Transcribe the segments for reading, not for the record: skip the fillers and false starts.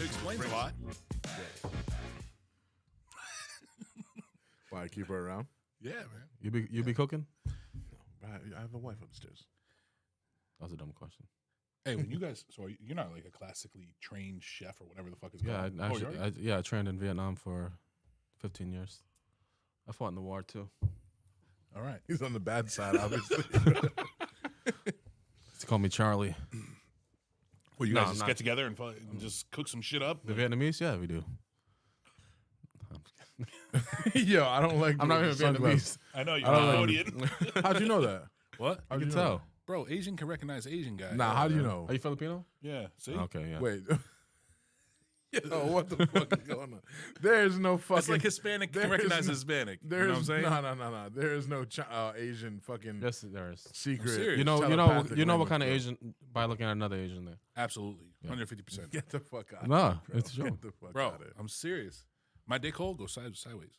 explains a lot. Why I keep her around? Yeah, man. You be cooking? No, I have a wife upstairs. That was a dumb question. Hey, when you guys, so you're not like a classically trained chef or whatever the fuck is Yeah, called. I trained in Vietnam for 15 years. I fought in the war too. All right. He's on the bad side, obviously. They call me Charlie. Well, you No, guys I'm just not. get together and just cook some shit up. The Vietnamese, yeah, we do. Yo, I don't like. I'm not even sunglasses. Vietnamese. I know you're I don't Cambodian. How'd you know that? What? I can tell. Bro, Asian can recognize Asian guy. Nah, how do you know? Are you Filipino? Yeah. See? Okay, yeah. Wait. Yo, what the fuck is going on? There's no fucking. It's like Hispanic can recognize Hispanic. You know what I'm saying? No. There is no Asian fucking Yes, there is. secret. serious. You know telepathic what kind of language, Asian by looking at another Asian there. Absolutely. 150%. bro. Get the fuck out. Nah, of here, bro. it's a joke. Get the fuck Bro, out of here. I'm serious. My dick hole goes sideways.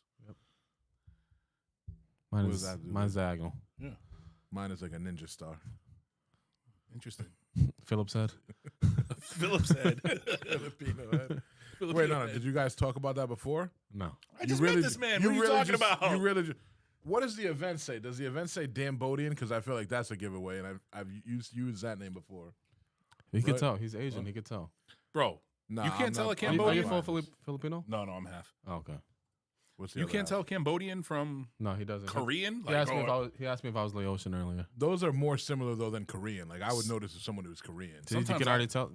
Mine What is does that do? mine's diagonal. Yeah. Mine is like a ninja star. Interesting. Phillips head. Phillips head. Filipino head. Wait, no. Did you guys talk about that before? No. I just met this man. What are you talking about? You really. What does the event say? Does the event say Cambodian? Because I feel like that's a giveaway, and I've used that name before. He could Right. tell. He's Asian. He could tell. Bro, Nah, you can't I'm tell not- a I'm not Are you Cambodian? full biased. Filipino? No, I'm half. Oh, okay. What's the You other can't half? tell Cambodian from No, he doesn't. Korean? He asked me if I was Laotian earlier. Those are more similar though than Korean. Like I would notice if someone who's Korean You Sometimes can already tell.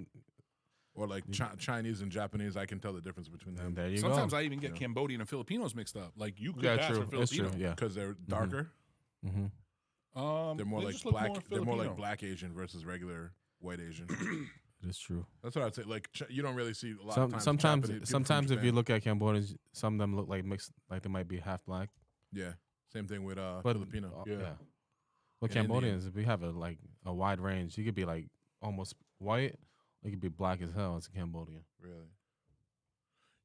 or like Chinese and Japanese. I can tell the difference between them And there you Sometimes go. I even get Cambodian and Filipinos mixed up. Like you could Yeah, pass true. for It's Filipino. true. Yeah. because they're darker. Mm-hmm. They're more they like just look black. more They're more like Filipino. black Asian versus regular white Asian. It is true. That's what I'd say. Like you don't really see a lot of times. Sometimes Japanese- people sometimes from if you Japan. look at Cambodians, some of them look like mixed, like they might be half black. yeah, same thing with But Filipino. yeah. With And Indian. Cambodians, we have a wide range. You could be like almost white, or you could be black as hell as a Cambodian. Really,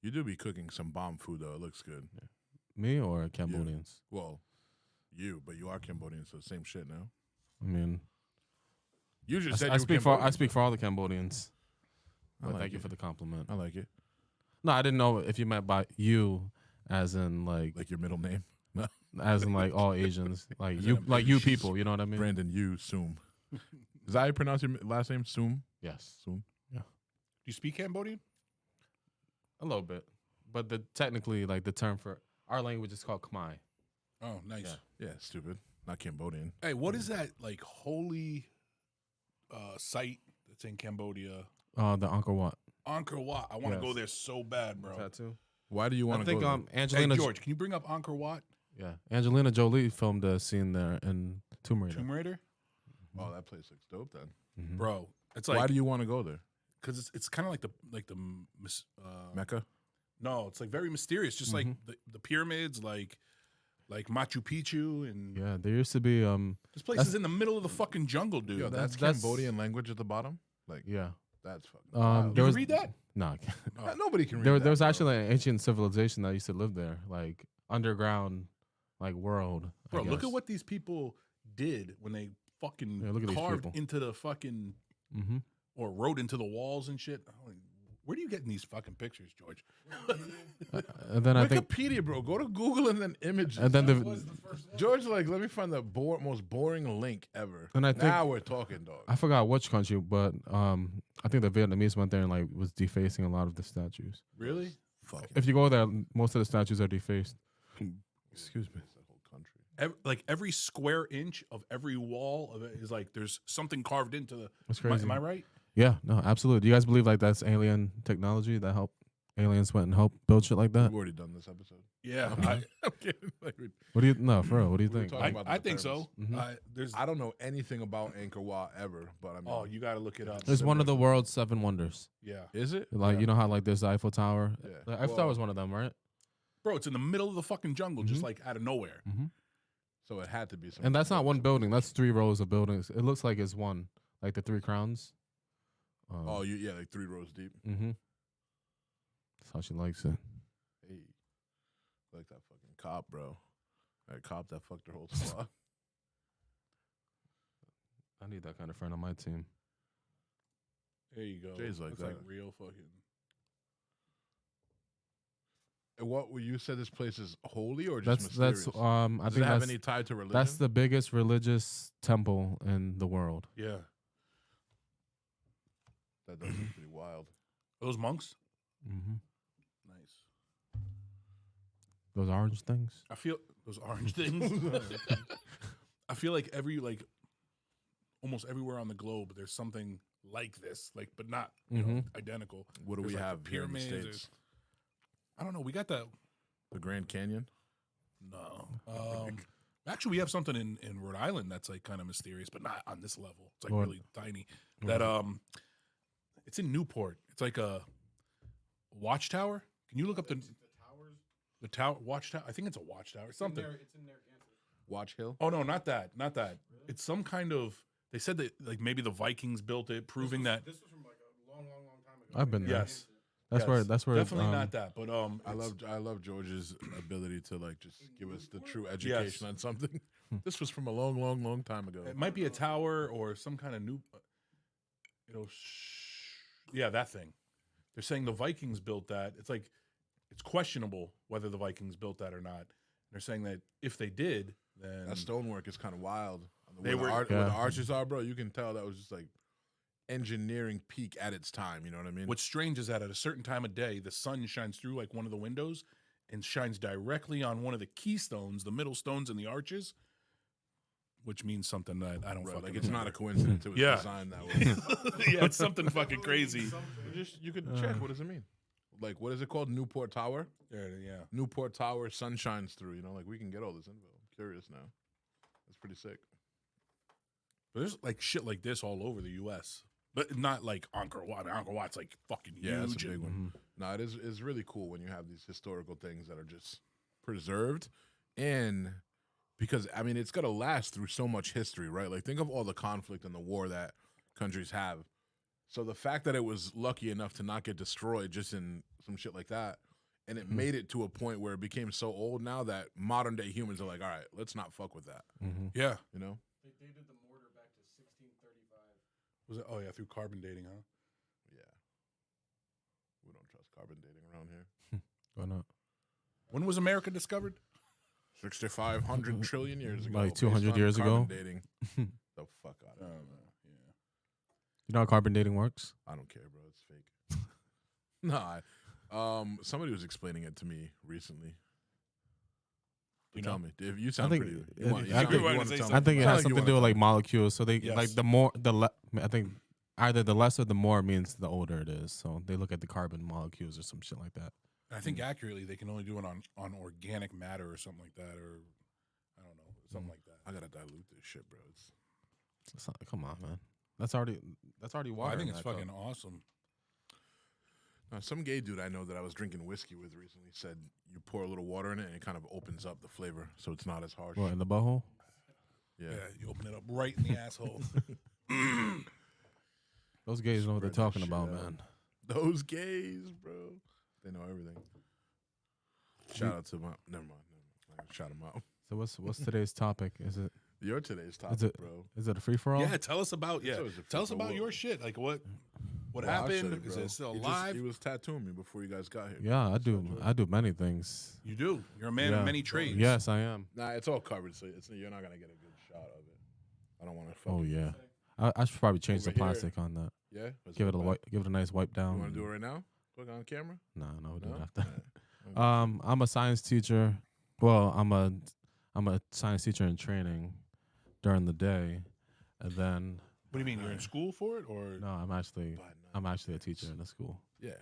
you do be cooking some bomb food though. It looks good. Me or Cambodians? Well, but you are Cambodian, so same shit now. I mean, You just said I you speak were for all the Cambodians. I But like thank you it. for the compliment. I like it. No, I didn't know if you meant by you, as in Like your middle name. No, as in like all Asians, like As you, in, like you people. You know what I mean? Brandon, you Soom. Is that how you pronounce your last name? Soom. Yes, Soom. Do you speak Cambodian? a little bit, but technically, like the term for our language is called Khmer. Oh, nice. Yeah. Yeah, stupid. Not Cambodian. Hey, what is that like holy site that's in Cambodia? The Angkor Wat Ankor Wat. I want to Yes. go there so bad, bro. tattoo. Why do you I want to think go? Hey, Angelina. George, can you bring up Ankor Wat? Yeah, Angelina Jolie filmed a scene there in Tomb Raider. Tomb Raider? Oh, that place looks dope. Then Bro, it's why like do you want to go there? because it's kind of like the Mecca. no, it's like very mysterious, just like the pyramids, like Machu Picchu, and Yeah, there used to be this place is in the middle of the fucking jungle, dude. Yo, that's that's- Cambodian language at the bottom. Like yeah. that's fucking. Um, wild. there you was read that? No, I can't. Nobody can read there that. was bro. actually an ancient civilization that used to live there, like underground, like world. I Bro, look guess. at what these people did when they fucking Yeah, look at these carved people. into the fucking Mm-hmm. or wrote into the walls and shit. Where do you get these fucking pictures, George? And then I think, Wikipedia, bro. Go to Google and then images. and then George, like, let me find the most boring link ever. And I think- now we're talking, dog. I forgot which country, but I think the Vietnamese went there and like was defacing a lot of the statues. Really? Fucking If you go there, most of the statues are defaced. excuse me. The whole country. Every square inch of every wall of it is like there's something carved into the. That's Am I- crazy. Am I right? Yeah, no, absolutely. Do you guys believe like that's alien technology that helped aliens went and helped build shit like that? We've already done this episode. Yeah, I'm kidding. Like, What do you no for real? What do you We were think? talking about I the think so. Mhm. There's. I don't know anything about Ankor Wat ever, but I mean, Oh, you got to look it up. It's one of the world's 7 wonders. Yeah, is it Like you know how like there's the Eiffel Tower. Yeah. The Eiffel Well- Tower was one of them, right? bro, it's in the middle of the fucking jungle, just like out of nowhere. So it had to be something. And that's not one building. That's 3 rows of buildings. It looks like it's one, like the 3 crowns. Oh, yeah, like 3 rows deep. Mm-hmm. That's how she likes it. Hey, like that fucking cop, bro. That cop that fucked her whole squad. I need that kind of friend on my team. There you go. Jay's like Looks that. like real fucking. you said this place is holy or just That's mysterious? I Does think it have that's any tie to religion? that's the biggest religious temple in the world. Yeah. That does seem pretty wild. Those monks? Mm-hmm. Nice. Those orange things. I feel those orange things. I feel like almost everywhere on the globe, there's something like this, like, but not identical. What do There's we like have the here in the pyramids, States? there's- I don't know. We got that. The Grand Canyon? No. Actually, we have something in Rhode Island that's like kind of mysterious, but not on this level. It's like What? really tiny. That it's in Newport. It's like a watchtower. Can you look up the tower watchtower? I think it's a watchtower. Something. It's in there. Watch Hill? Oh no, not that. Not that. Really? It's some kind of. They said that like maybe the Vikings built it, proving that. This was from like a long time ago. I've been there. Yes. That's Yes. where Definitely not that. But I love George's ability to like just give us the true education on something. This was from a long time ago. It might be a tower or some kind of new. Yeah, that thing. They're saying the Vikings built that. It's like it's questionable whether the Vikings built that or not. They're saying that if they did, then That stonework is kind of wild. They Where were- the where the arches are, bro. You can tell that was just like engineering peak at its time. You know what I mean? what's strange is that at a certain time of day, the sun shines through like one of the windows and shines directly on one of the keystones, the middle stones in the arches, which means something that I don't Bro, fucking like it's not a remember. coincidence. It was Yeah. designed that way. Yeah, it's something fucking crazy. You could check. What does it mean? Like, what is it called? Newport Tower? Yeah. Newport Tower, sun shines through. You know, like we can get all this info. I'm curious now. That's pretty sick. But there's like shit like this all over the U.S., but not like Ankor Wat. Ankor Wat's like fucking huge. Yeah, that's a big and- one. No, it's really cool when you have these historical things that are just preserved, and because I mean it's gonna last through so much history, right? Like think of all the conflict and the war that countries have. So the fact that it was lucky enough to not get destroyed just in some shit like that, and it made it to a point where it became so old now that modern day humans are like, all right, let's not fuck with that. Yeah. You know? They dated the mortar back to 1635. Was it? Oh yeah, through carbon dating, huh? Yeah. We don't trust carbon dating around here. Why not? When was America discovered? 6,500 trillion years ago. Like based 200 on years carbon ago? Dating. The fuck out of here. You know how carbon dating works? I don't care, bro. It's fake. No, somebody was explaining it to me recently. You Tell know? me, if you sound think pretty. it- You want, you I sound think- like you I wanna think tell it me. I think it Sound has like you something to wanna do with tell like me. molecules. So they Yes. like the more I think either the less or the more means the older it is. So they look at the carbon molecules or some shit like that. I think accurately they can only do it on organic matter or something like that, or I don't know, something like that. I gotta dilute this shit, bro. It's not, come on, man. That's already Well, water. I think in it's that cup. fucking awesome. Some gay dude I know that I was drinking whiskey with recently said you pour a little water in it and it kind of opens up the flavor, so it's not as harsh. What, in the butthole? Yeah. Yeah, you open it up right in the asshole. Those gays know what they're Spread that talking shit about, out. man. Those gays, bro. They know everything. Shout out to my. Never mind. I gotta shout them out. So what's today's topic? Is it You're today's topic, bro. is it a free for all? Yeah, tell us about It's always a tell us free-for-all. about your shit. Like what Well, I'll show happened? you, Is bro. it still He alive? He was tattooing me before you guys got here. Yeah, I do many things. You do. You're a man Yeah. of many trades. Yes, I am. Nah, it's all covered, so you're not gonna get a good shot of it. I don't want to. Oh yeah. I should probably change the Over here. plastic on that. Yeah. Give it a nice wipe You down. want to do it right now? Look on camera. No, we don't No? have to. Alright. I'm a science teacher. Well, I'm a science teacher in training during the day, and then What do you mean? You're in school for it, or no, I'm actually a teacher in a school, Yeah.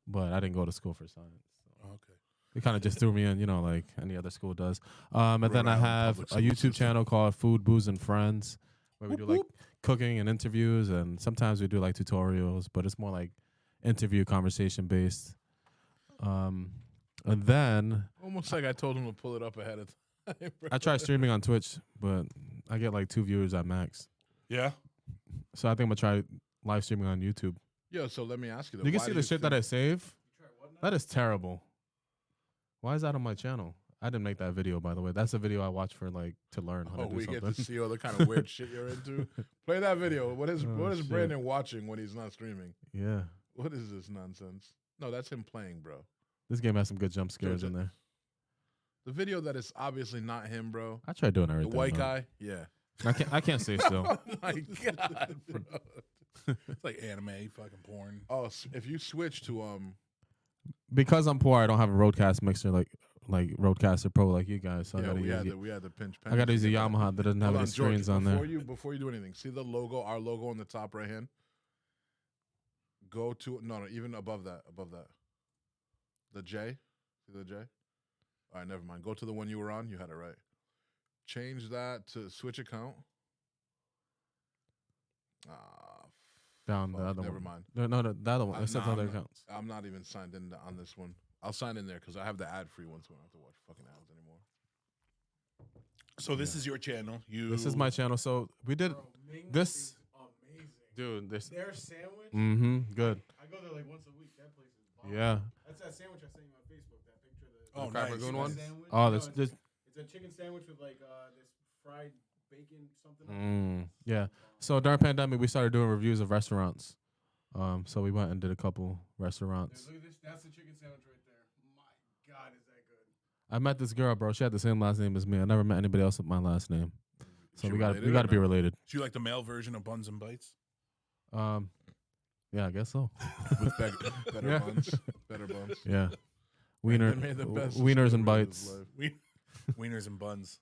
but I didn't go to school for science. So. Oh, okay. They kind of just threw me in, like any other school does. And then I Island have Public a School YouTube System. channel called Food, Booze, and Friends, where we do like cooking and interviews, and sometimes we do like tutorials, but it's more like interview conversation based. And then Almost like I told him to pull it up ahead of time. bro. I try streaming on Twitch, but I get like 2 viewers at max. Yeah. So I think I'm gonna try live streaming on YouTube. Yo, so let me ask you. Though, You can why see do the shit that think- I save. That is terrible. Why is that on my channel? I didn't make that video, by the way. That's a video I watched for like to learn how Oh, to do we something. get to see all the kind of weird shit you're into. Play that video. What is Oh, shit. Brandon watching when he's not streaming? Yeah. What is this nonsense? No, that's him playing, bro. This game has some good jump scares in there. The video that is obviously not him, bro. I tried doing The everything. white though. guy, yeah. I can't stay still. Oh my god, bro. It's like anime, fucking porn. Oh, if you switch to Because I'm poor, I don't have a Roadcast mixer like Roadcaster Pro like you guys. So I yeah, gotta use we had the pinch I gotta use a Yamaha that doesn't have Hold any on, George, screens on there. Before you do anything, see the logo, our logo on the top right hand. Go to no, even above that, the J. See the J? All right, never mind. Go to the one you were on. You had it right. Change that to switch account. Down fuck, the other never one. mind. No, the other one. It says Nah, other accounts. I'm not even signed in on this one. I'll sign in there because I have the ad-free one, so I don't have to watch fucking ads anymore. So this is your channel. This is my channel. So we did Bro, Ming's this, is amazing. dude. This. Their sandwich. Good. I go there like once a week. That place is bomb. Yeah. That's that sandwich I sent you on Facebook. That picture. Oh, Crab nice. Lagoon one? Sandwich. Oh, No, this. it's a chicken sandwich with like this fried bacon something. on it. Yeah. So during pandemic, we started doing reviews of restaurants. So we went and did a couple Dude, restaurants. look at this. That's the chicken sandwich right there. My God, is that good? I met this girl, bro. She had the same last name as me. I never met anybody else with my last name. So She we got related we or got to be no? related. Do you like the male version of Buns and Bites? Yeah, I guess so. With better Yeah. buns, better buns. Yeah. Man, Wiener, they made the best wieners and discovery of his bites. life. Wieners and buns.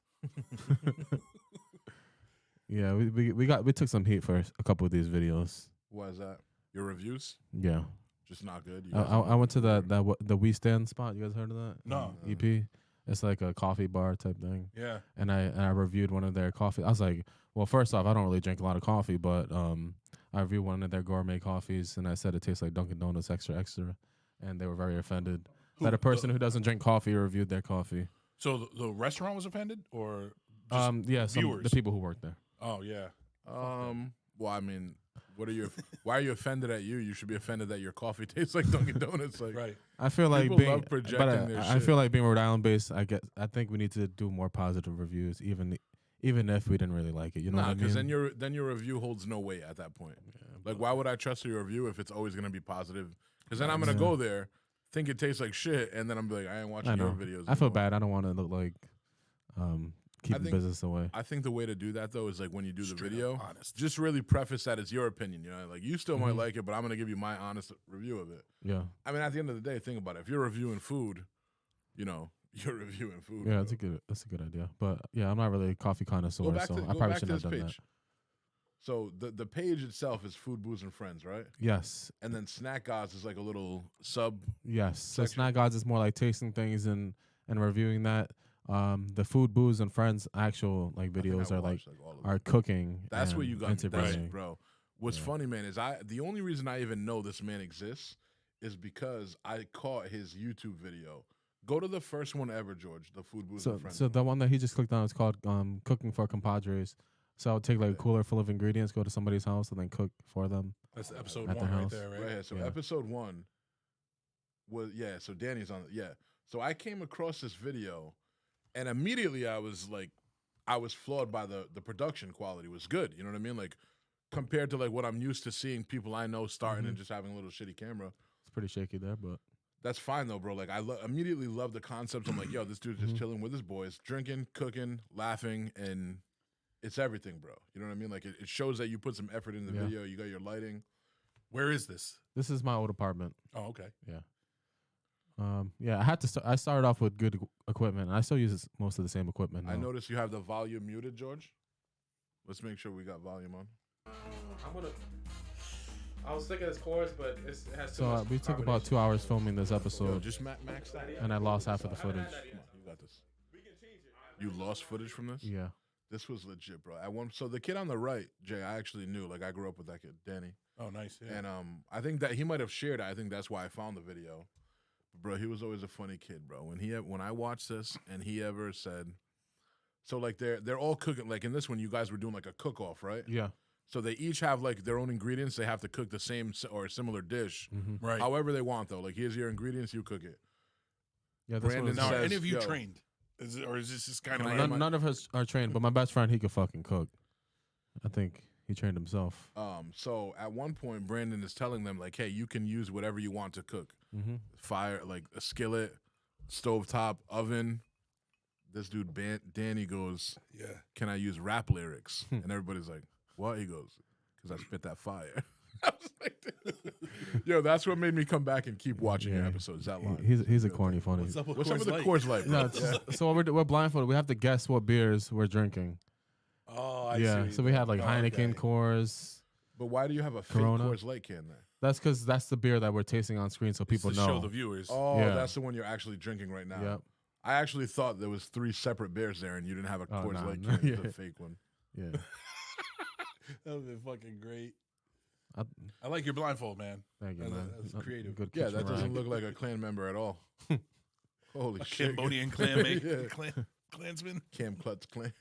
Yeah, we took some heat for a couple of these videos. Why is that? Your reviews Yeah. just not good. You I, guys I, are I went to not the We Stand spot. You guys heard of that? No. EP. It's like a coffee bar type thing. Yeah. And I reviewed one of their coffee. I was like, well, first off, I don't really drink a lot of coffee, but I reviewed one of their gourmet coffees, and I said it tastes like Dunkin' Donuts extra, and they were very offended that a person who doesn't drink coffee reviewed their coffee. So the restaurant was offended, or Yeah, the viewers? people who work there. Oh yeah. Well, I mean, why are you offended at you? You should be offended that your coffee tastes like Dunkin' Donuts. Like, Right. I feel like People being, love projecting but their I shit. feel like being Rhode Island based. I think we need to do more positive reviews, even if we didn't really like it. You know what I because mean? then your review holds no weight at that point. Like, why would I trust your review if it's always gonna be positive? Because then I'm gonna go there, think it tastes like shit, and then I'm be like, I ain't watching I your know. videos. I feel anymore. bad. I don't want to look like keeping think- business away. I think the way to do that though is like when you do the Straight up video, honest. just really preface that it's your opinion. You know, like you still Mm-hmm. might like it, but I'm gonna give you my honest review of it. Yeah, I mean, at the end of the day, think about it. If you're reviewing food, you know, you're reviewing food. yeah, bro. that's a good idea. But yeah, I'm not really a coffee connoisseur, Go back so to, I go probably back to shouldn't this have done page. that. So the page itself is Food, Booze, and Friends, right? Yes, And then Snack Gods is like a little sub. yes. So Section. Snack Gods is more like tasting things and reviewing that. The food, booze, and friends actual like I think videos I are like watched, all of them. are cooking. That's where and you got me, interviewing. bro. What's Yeah. funny, man, is the only reason I even know this man exists is because I caught his YouTube video. Go to the first one ever, George. The Food, Booze, So and Friends. so the one that he just clicked on is called Cooking for Compadres. So I'll take like a cooler full of ingredients, go to somebody's house, and then cook for them. That's episode At their 1 right house. there, right? Right here. So Yeah. episode 1 was so Danny's on it. Yeah. So I came across this video, and immediately I was flawed by the production quality was good. You know what I mean? Like compared to like what I'm used to seeing people I know starting and just having a little shitty camera. It's pretty shaky there, but That's fine though, bro. Like I immediately love the concept. I'm like, yo, this dude's just chilling with his boys, drinking, cooking, laughing, and it's everything, bro. You know what I mean? Like it shows that you put some effort in the Yeah. video. You got your lighting. Where is this? this is my old apartment. Oh, okay. Yeah, I had to. I started off with good equipment, and I still use most of the same equipment. I now. noticed you have the volume muted, George. Let's make sure we got volume on. I'm gonna. I was thinking it's chorus, but it has too So much we took about 2 hours filming this Yo, episode, just max that. and I lost half of the footage. Come on, you got this. You lost footage from this? Yeah. This was legit, bro. So the kid on the right, Jay, I actually knew. Like I grew up with that kid, Danny. Oh, nice. Yeah. And I think that he might have shared it. I think that's why I found the video. Bro, he was always a funny kid, bro. When I watched this and he ever said, so like they're all cooking. Like in this one, you guys were doing like a cook off, right? Yeah. So they each have like their own ingredients. They have to cook the same or a similar dish, right. however they want though. Like here's your ingredients, you cook it. Yeah. This Brandon was, Now, are says, any of you yo. trained? Or is this just kind of Can I like get none of us are trained, but my best friend, he could fucking cook. I think He trained himself. So at one point, Brandon is telling them like, "Hey, you can use whatever you want to cook. Mm-hmm. Fire, like a skillet, stovetop, oven." This dude Danny goes, Yeah. "Can I use rap lyrics?" And everybody's like, "What?" He goes, "Because I spit that fire." I was like, "Yo, that's what made me come back and keep watching your episodes." That line. He's a corny funny. What's up with What's up Coors with the Light? Coors Light? No, bro? so we're blindfolded. We have to guess what beers we're drinking. Oh, I Yeah, see. so we had like Oh, Heineken, okay. Coors. But why do you have a fake Corona? Coors Light can there? That's because that's the beer that we're tasting on screen, so people to know. show the viewers. Oh, Yeah. that's the one you're actually drinking right now. Yep. I actually thought there was 3 separate beers there, and you didn't have a Oh, Coors nah, Light no, can. It's yeah. a fake one. Yeah. That would have been fucking great. I, I like your blindfold, man. thank you, That's- man. that's creative. Good Yeah, kitchen that doesn't rag. look like a clan member at all. Holy A shit. Cambodian clan Yeah. clansman. Cam Klutz clan.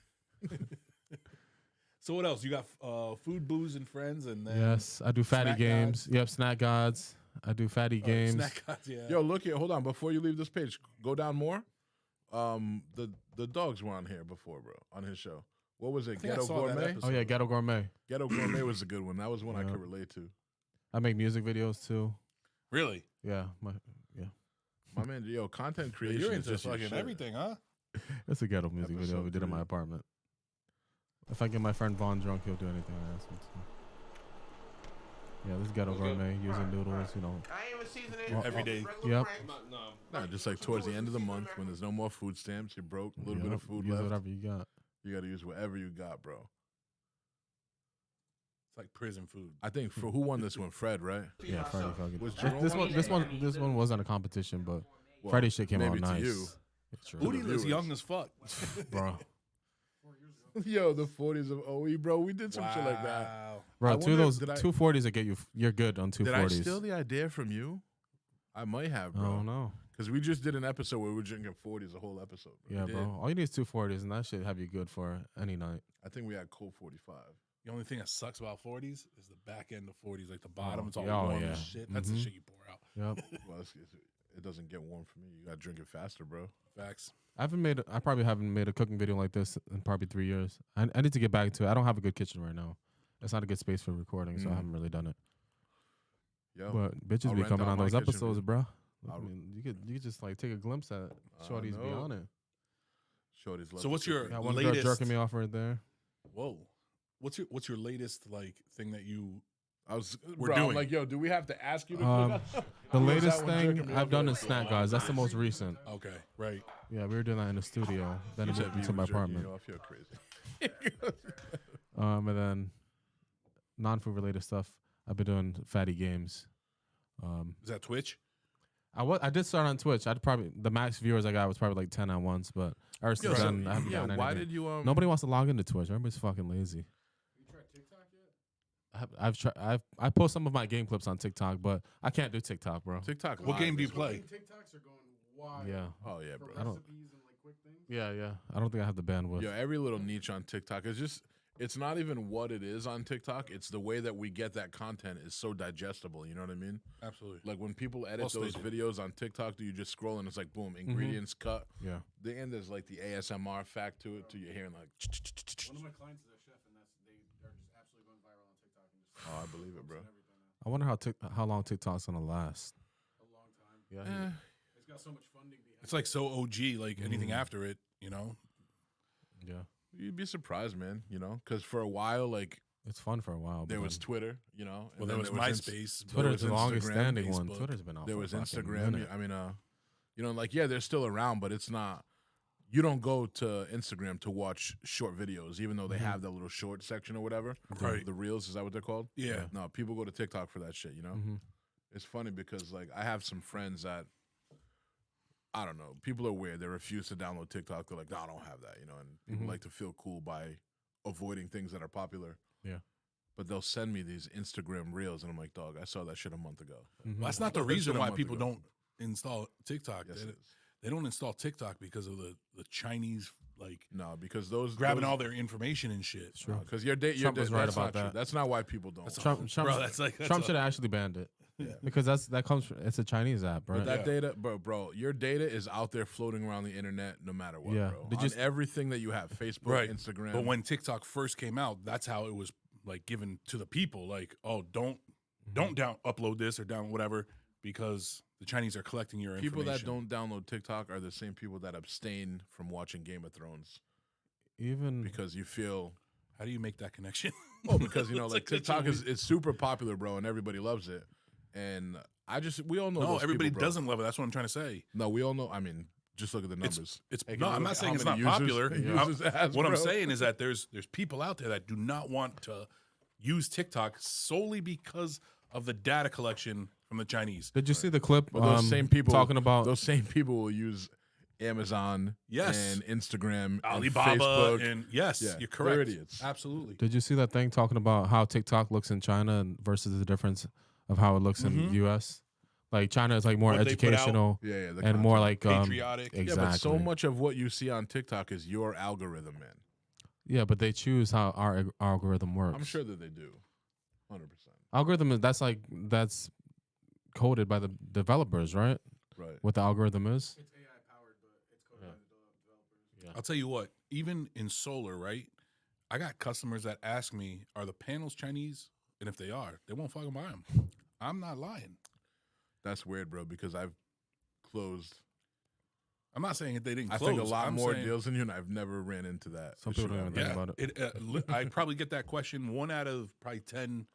So what else? You got food, booze, and friends, and then Yes, I do fatty Snack games. gods. Yep, snack gods. I do fatty games. snack gods, yeah. Yo, look here. Hold on. Before you leave this page, go down more. The dogs were on here before, bro, on his show. What was it? think I Ghetto saw that Gourmet? episode. Oh yeah, Ghetto Gourmet. Ghetto Gourmet was a good one. That was one I Yeah. could relate to. I make music videos too. Really? Yeah, My man, yo, content Yeah, creation you're is into just your fucking shit. everything, huh? it's a ghetto music video Episode we did in 3. my apartment. If I get my friend Vaughn drunk, he'll do anything I ask him to. Yeah, this is Ghetto Gourmet using noodles, you know. Every day. Yep. Nah, just like towards the end of the month when there's no more food stamps, you're broke, a little bit of Yep, food use left. whatever you got. You got to use whatever you got, bro. It's like prison food. I think for who won this one, Fred, right? Yeah, Freddie fucking. Was Jerome This one wasn't a competition, but Well, Freddie shit came out maybe to nice. you. It's true. Booty viewers. is young as fuck, bro. Yo, the 40s of OE, bro. We did some shit like that. Wow. Bro, I two of wonder, those did I- 240s that get you. You're good on 240s. Did I steal the idea from you? I might have, I bro. don't know. Because we just did an episode where we were drinking 40s, a whole episode. Bro. Yeah, We bro. did. All you need is 240s, and that should have you good for any night. I think we had Colt 45. The only thing that sucks about 40s is the back end of 40s, like the bottom. Oh, It's all yeah, oh, warm yeah. and shit. That's the Mhm. shit you pour out. Yep. Well, it doesn't get warm for me. You got to drink it faster, bro. Facts. I probably haven't made a cooking video like this in probably 3 years. I need to get back to it. I don't have a good kitchen right now. It's not a good space for recording, so I Mm. haven't really done it. Yo, But bitches I'll be rent coming out on my those kitchen episodes, video. bro. I I'll- mean, you could just like take a glimpse at I shorties be know. on it. Shorty's love So what's to your- cook. Got one Latest- girl jerking me off right there. Whoa. What's your latest like thing that you? I was We're bro, I'm doing? like, yo, do we have to ask you to Um, cook? The Who was latest that one jerking thing me I've off done with? is Snack Guys. That's the most recent. Okay, right. Yeah, we were doing that in the studio. Then You it said moved me into my was jerking apartment. you off. You're crazy. And then non-food related stuff. I've been doing fatty games. Is that Twitch? I did start on Twitch. I'd probably the max viewers I got was probably like 10 at once, but ever since Yo, so, then I haven't yeah, gotten why anything. did you Nobody wants to log into Twitch. Everybody's fucking lazy. You tried TikTok yet? I've tried. I post some of my game clips on TikTok, but I can't do TikTok, bro. TikTok? What live game do you is- play? TikToks are going wild. Yeah, Oh yeah, For bro. I don't- recipes and like quick things. yeah. I don't think I have the bandwidth. Yo, every little niche on TikTok is just. It's not even what it is on TikTok. It's the way that we get that content is so digestible. You know what I mean? Absolutely. Like when people edit Well those stated. videos on TikTok, do you just scroll and it's like boom, ingredients cut. Yeah. The end there's like the ASMR fact to it, to your hearing like. One of my clients is a chef, and they are just absolutely going viral on TikTok. And just Oh, I believe it, bro. posting everything now. I wonder how long TikTok's gonna last. A long time. Yeah. Eh, It's got so much funding behind It's like so OG. Like anything Mm. after it, you know. Yeah. you'd be surprised, man. You know, because for a while, like It's fun for a while. there but was then Twitter. You know, Well, and there then was Inst- MySpace. Twitter's was the longest Instagram, standing one. Facebook. Twitter's been out. there for was a fucking Instagram. minute. I mean, you know, like yeah, they're still around, but it's not. You don't go to Instagram to watch short videos, even though they Mhm. have that little short section or whatever. Right. The reels, is that what they're called? Yeah. No, people go to TikTok for that shit. You know, Mhm. it's funny because like I have some friends that I don't know. People are weird. They refuse to download TikTok. They're like, no, I don't have that. You know, and people Mhm. like to feel cool by avoiding things that are popular. Yeah. But they'll send me these Instagram reels, and I'm like, dog, I saw that shit a month ago. Mhm. Well, that's not the That shit reason a why month people ago. don't install TikTok. Yes, They, it is. they don't install TikTok because of the Chinese like No, because those grabbing those, all their information and shit. It's true. Because your date, Trump was right that's about not true. that. That's not why people don't. That's a- Trump Bro, that's like that's Trump a- should have actually banned it. Yeah. Because that comes from, it's a Chinese app, right? But that Yeah. data, bro, your data is out there floating around the internet no matter what, Yeah. bro. Did On you- everything that you have, Facebook, Right. Instagram. But when TikTok first came out, that's how it was like given to the people, like, oh, don't upload this or down whatever because the Chinese are collecting your People that information. don't download TikTok are the same people that abstain from watching Game of Thrones Even because you feel How do you make that connection? oh because you know It's like such a TikTok is weird- it's super popular, bro, and everybody loves it. And we all know No, those everybody people, bro. doesn't love it. That's what I'm trying to say. No, we all know. I mean, just look at the numbers. It's Hey, can no, you I'm look not at saying how it's many not users- popular. users it has, What I'm bro? saying is that there's people out there that do not want to use TikTok solely because of the data collection from the Chinese. did you see the clip? But those same people talking about those same people will use Amazon, Yes. and Instagram, Alibaba and Facebook. and yes, Yeah, you're correct. they're idiots. Absolutely. Did you see that thing talking about how TikTok looks in China versus the difference of how it looks in Mhm. the U.S.? Like China is like more What they put out, educational Yeah, the and more content. like Patriotic. Yeah, Exactly. Yeah, but so much of what you see on TikTok is your algorithm, man. Yeah, but they choose how our algorithm works. I'm sure that they do, 100%. Algorithm is that's coded by the developers, right? Right. What the algorithm is. It's AI powered, but it's coded by the developers. I'll tell you what, even in solar, right? I got customers that ask me, are the panels Chinese? And if they are, they won't fucking buy them. I'm not lying. That's weird, bro, because I've closed, I'm not saying that they didn't I close. think, a lot I'm more saying- deals than you, and I've never ran into that. Some people issue don't even ever. think Yeah, about it. I probably get that question 1 out of probably 10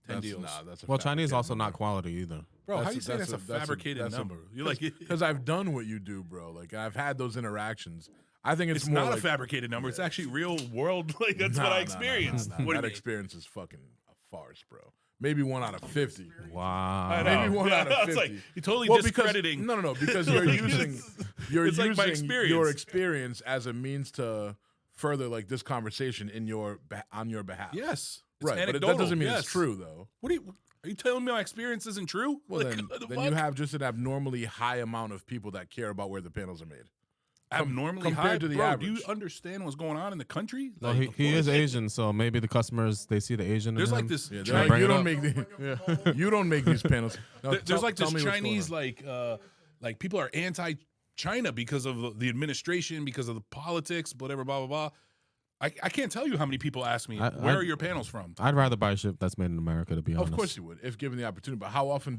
That's, deals. Nah, that's a Well, Chinese fabricated also not number. quality either. Bro, how That's you a- say that's a that's a- fabricated that's a- number? You're like, Because I've done what you do, bro. Like, I've had those interactions. I think it's it's more not like, a fabricated number. It's actually real world. Like that's Nah, what nah, I nah, experienced. nah, nah. What do That you mean? experience is fucking a farce, bro. Maybe 1 out of 50. Wow. I know. Maybe 1 out of It's 50. like you're totally Well, discrediting. no, because you're Like, using it's like my your experience. experience as a means to further like this conversation in on your behalf. Yes, it's right. But that anecdotal, doesn't mean yes. it's true, though. What are you telling me? My experience isn't true? Well, Like, then, what the then you fuck? have just an abnormally high amount of people that care about where the panels are made. abnormally compared high to the bro, do you average. understand what's going on in the country? No, Like, he is bullshit. Asian, so maybe the customers they see the Asian. There's in like him. this. Yeah, Try they're to like, bring you it don't up. make you don't make these panels. No, There's like tell this me what's going Chinese on. like people are anti-China because of the administration, because of the politics, whatever, blah blah blah. I can't tell you how many people ask me, where are your panels from? I'd rather buy shit that's made in America, to be honest. Of course you would, if given the opportunity. But how often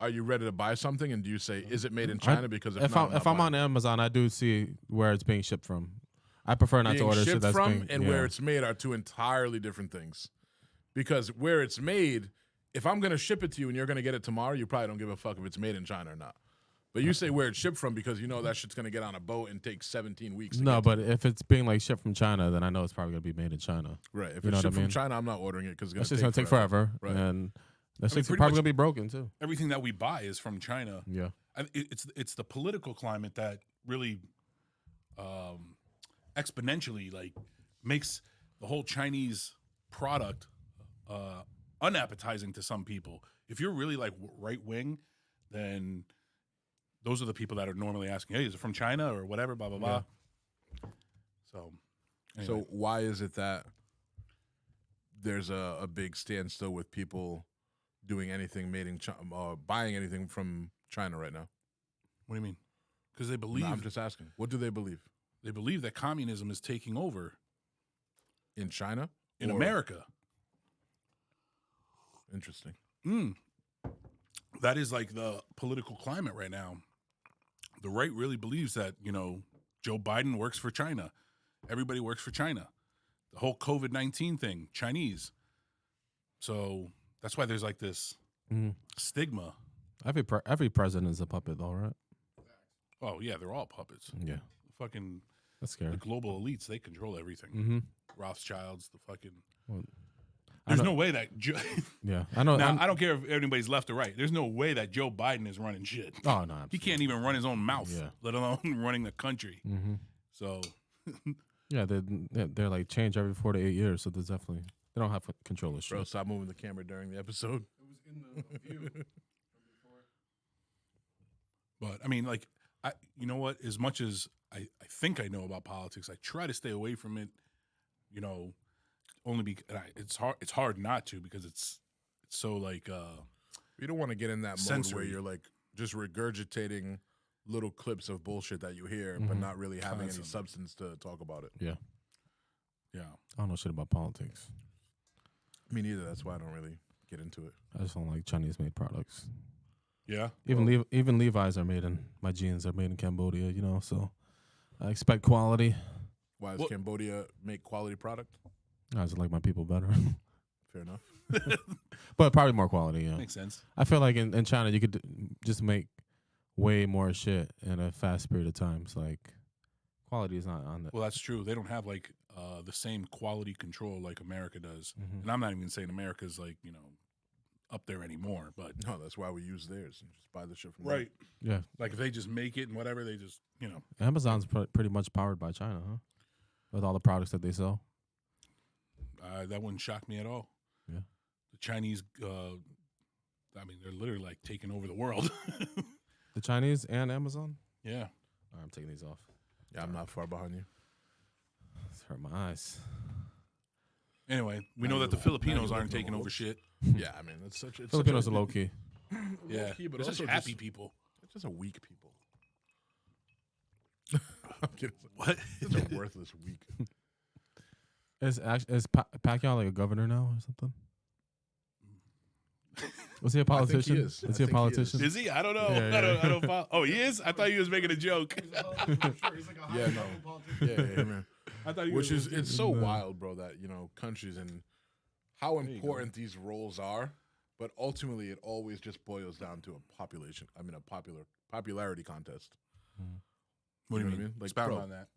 are you ready to buy something, and do you say, is it made in China? Because If not, I'm on Amazon, I do see where it's being shipped from. I prefer not to being order shit shipped that's from being, and yeah. where it's made are two entirely different things. Because where it's made, if I'm going to ship it to you and you're going to get it tomorrow, you probably don't give a fuck if it's made in China or not. But you say where it's shipped from because you know that shit's going to get on a boat and take 17 weeks. To No, get but if it's being like shipped from China, then I know it's probably gonna be made in China. right. If you know it's what I shipped mean? from China, I'm not ordering it because That's it's just gonna take forever, Right. and that shit's pretty probably much- gonna be broken too. Everything that we buy is from China. Yeah, It's the political climate that really exponentially like makes the whole Chinese product unappetizing to some people. If you're really like right wing, then those are the people that are normally asking, "Hey, is it from China or whatever?" Blah blah blah. So, anyway. So why is it that there's a big standstill with people doing anything made in China, buying anything from China right now? What do you mean? Because they believe No, I'm just asking. What do they believe that communism is taking over in China? in Or- America. Interesting. That is like the political climate right now. The right really believes that, Joe Biden works for China. Everybody works for China. The whole COVID-19 thing, Chinese. So that's why there's like this stigma. every president is a puppet, though, right? Oh, yeah, they're all puppets. Yeah, Fucking that's scary. the global elites, they control everything. Mm-hmm. Rothschilds, the fucking... Well, There's know- no way that... Yeah, I know. Now, I don't care if anybody's left or right. There's no way that Joe Biden is running shit. Oh no, He can't even run his own mouth, Yeah. let alone running the country. Mm-hmm. So, Yeah, they're like change every 4 to 8 years, so there's definitely they don't have control of shit. Bro, stop moving the camera during the episode. It was in the view from before. but I mean, like, you know what? As much as I think I know about politics, I try to stay away from it. Only because it's hard not to because it's so like You don't want to get in that mode where Sensory. you're like just regurgitating little clips of bullshit that you hear, but Mhm. not really having any Constantly. substance to talk about it. yeah. I don't know shit about politics. Me neither. That's why I don't really get into it. I just don't like Chinese made products. Yeah. Even Levi's are made in my jeans are made in Cambodia. You know, so I expect quality. Why does Well- Cambodia make quality product? I just like my people better, Fair enough. but probably more quality. Yeah, Makes sense. I feel like in China you could just make way more shit in a fast period of time. It's like quality is not on the. Well, that's true. They don't have like the same quality control like America does. Mhm. And I'm not even saying America's like, up there anymore, but No, that's why we use theirs and just buy the shit from them. Yeah, Like if they just make it and whatever, they just, Amazon's pretty much powered by China, huh? With all the products that they sell. that wouldn't shock me at all. Yeah. The Chinese, they're literally like taking over the world. The Chinese and Amazon. Yeah. All right, I'm taking these off. Yeah, I'm not far behind you. It's hurt my eyes. Anyway, we Now know that the you- Filipinos now you aren't live in taking a over hope. shit. Yeah, I mean, it's such. It's Filipinos such are low key. Yeah. Low-key, but They're such also happy just- people. It's just a weak people. I'm kidding. What? It's a worthless weak. Is Pacquiao like a governor now or something? Was he a I think he politician? is. I Is he a think he is. politician? Is he? I don't know. Yeah, yeah. I don't follow. Oh, he is? I thought he was making a joke. He's a politician, I'm sure. He's like a high Yeah, no. level politician. Yeah, man. I thought he Which was. is it's so No. wild, bro, that countries and how you go. important these roles are, but ultimately it always just boils down to a population. I mean, a popularity contest. What do you know mean? Like, Expound bro, on that.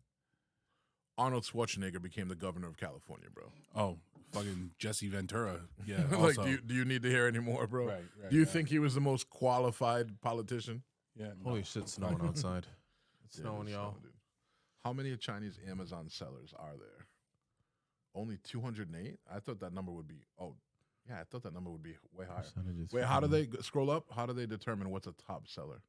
Arnold Schwarzenegger became the governor of California, bro. Oh, fucking Jesse Ventura. Yeah. Like, Also. do you need to hear any more, bro? Right, Do you right. think he was the most qualified politician? Yeah. Holy no. shit, snowing outside. It's Yeah, snowing, it's y'all. snowing, dude. How many Chinese Amazon sellers are there? Only 208? I thought that number would be. Oh, yeah, I thought that number would be way higher. Percentages Wait, for how do them. they scroll up? How do they determine what's a top seller?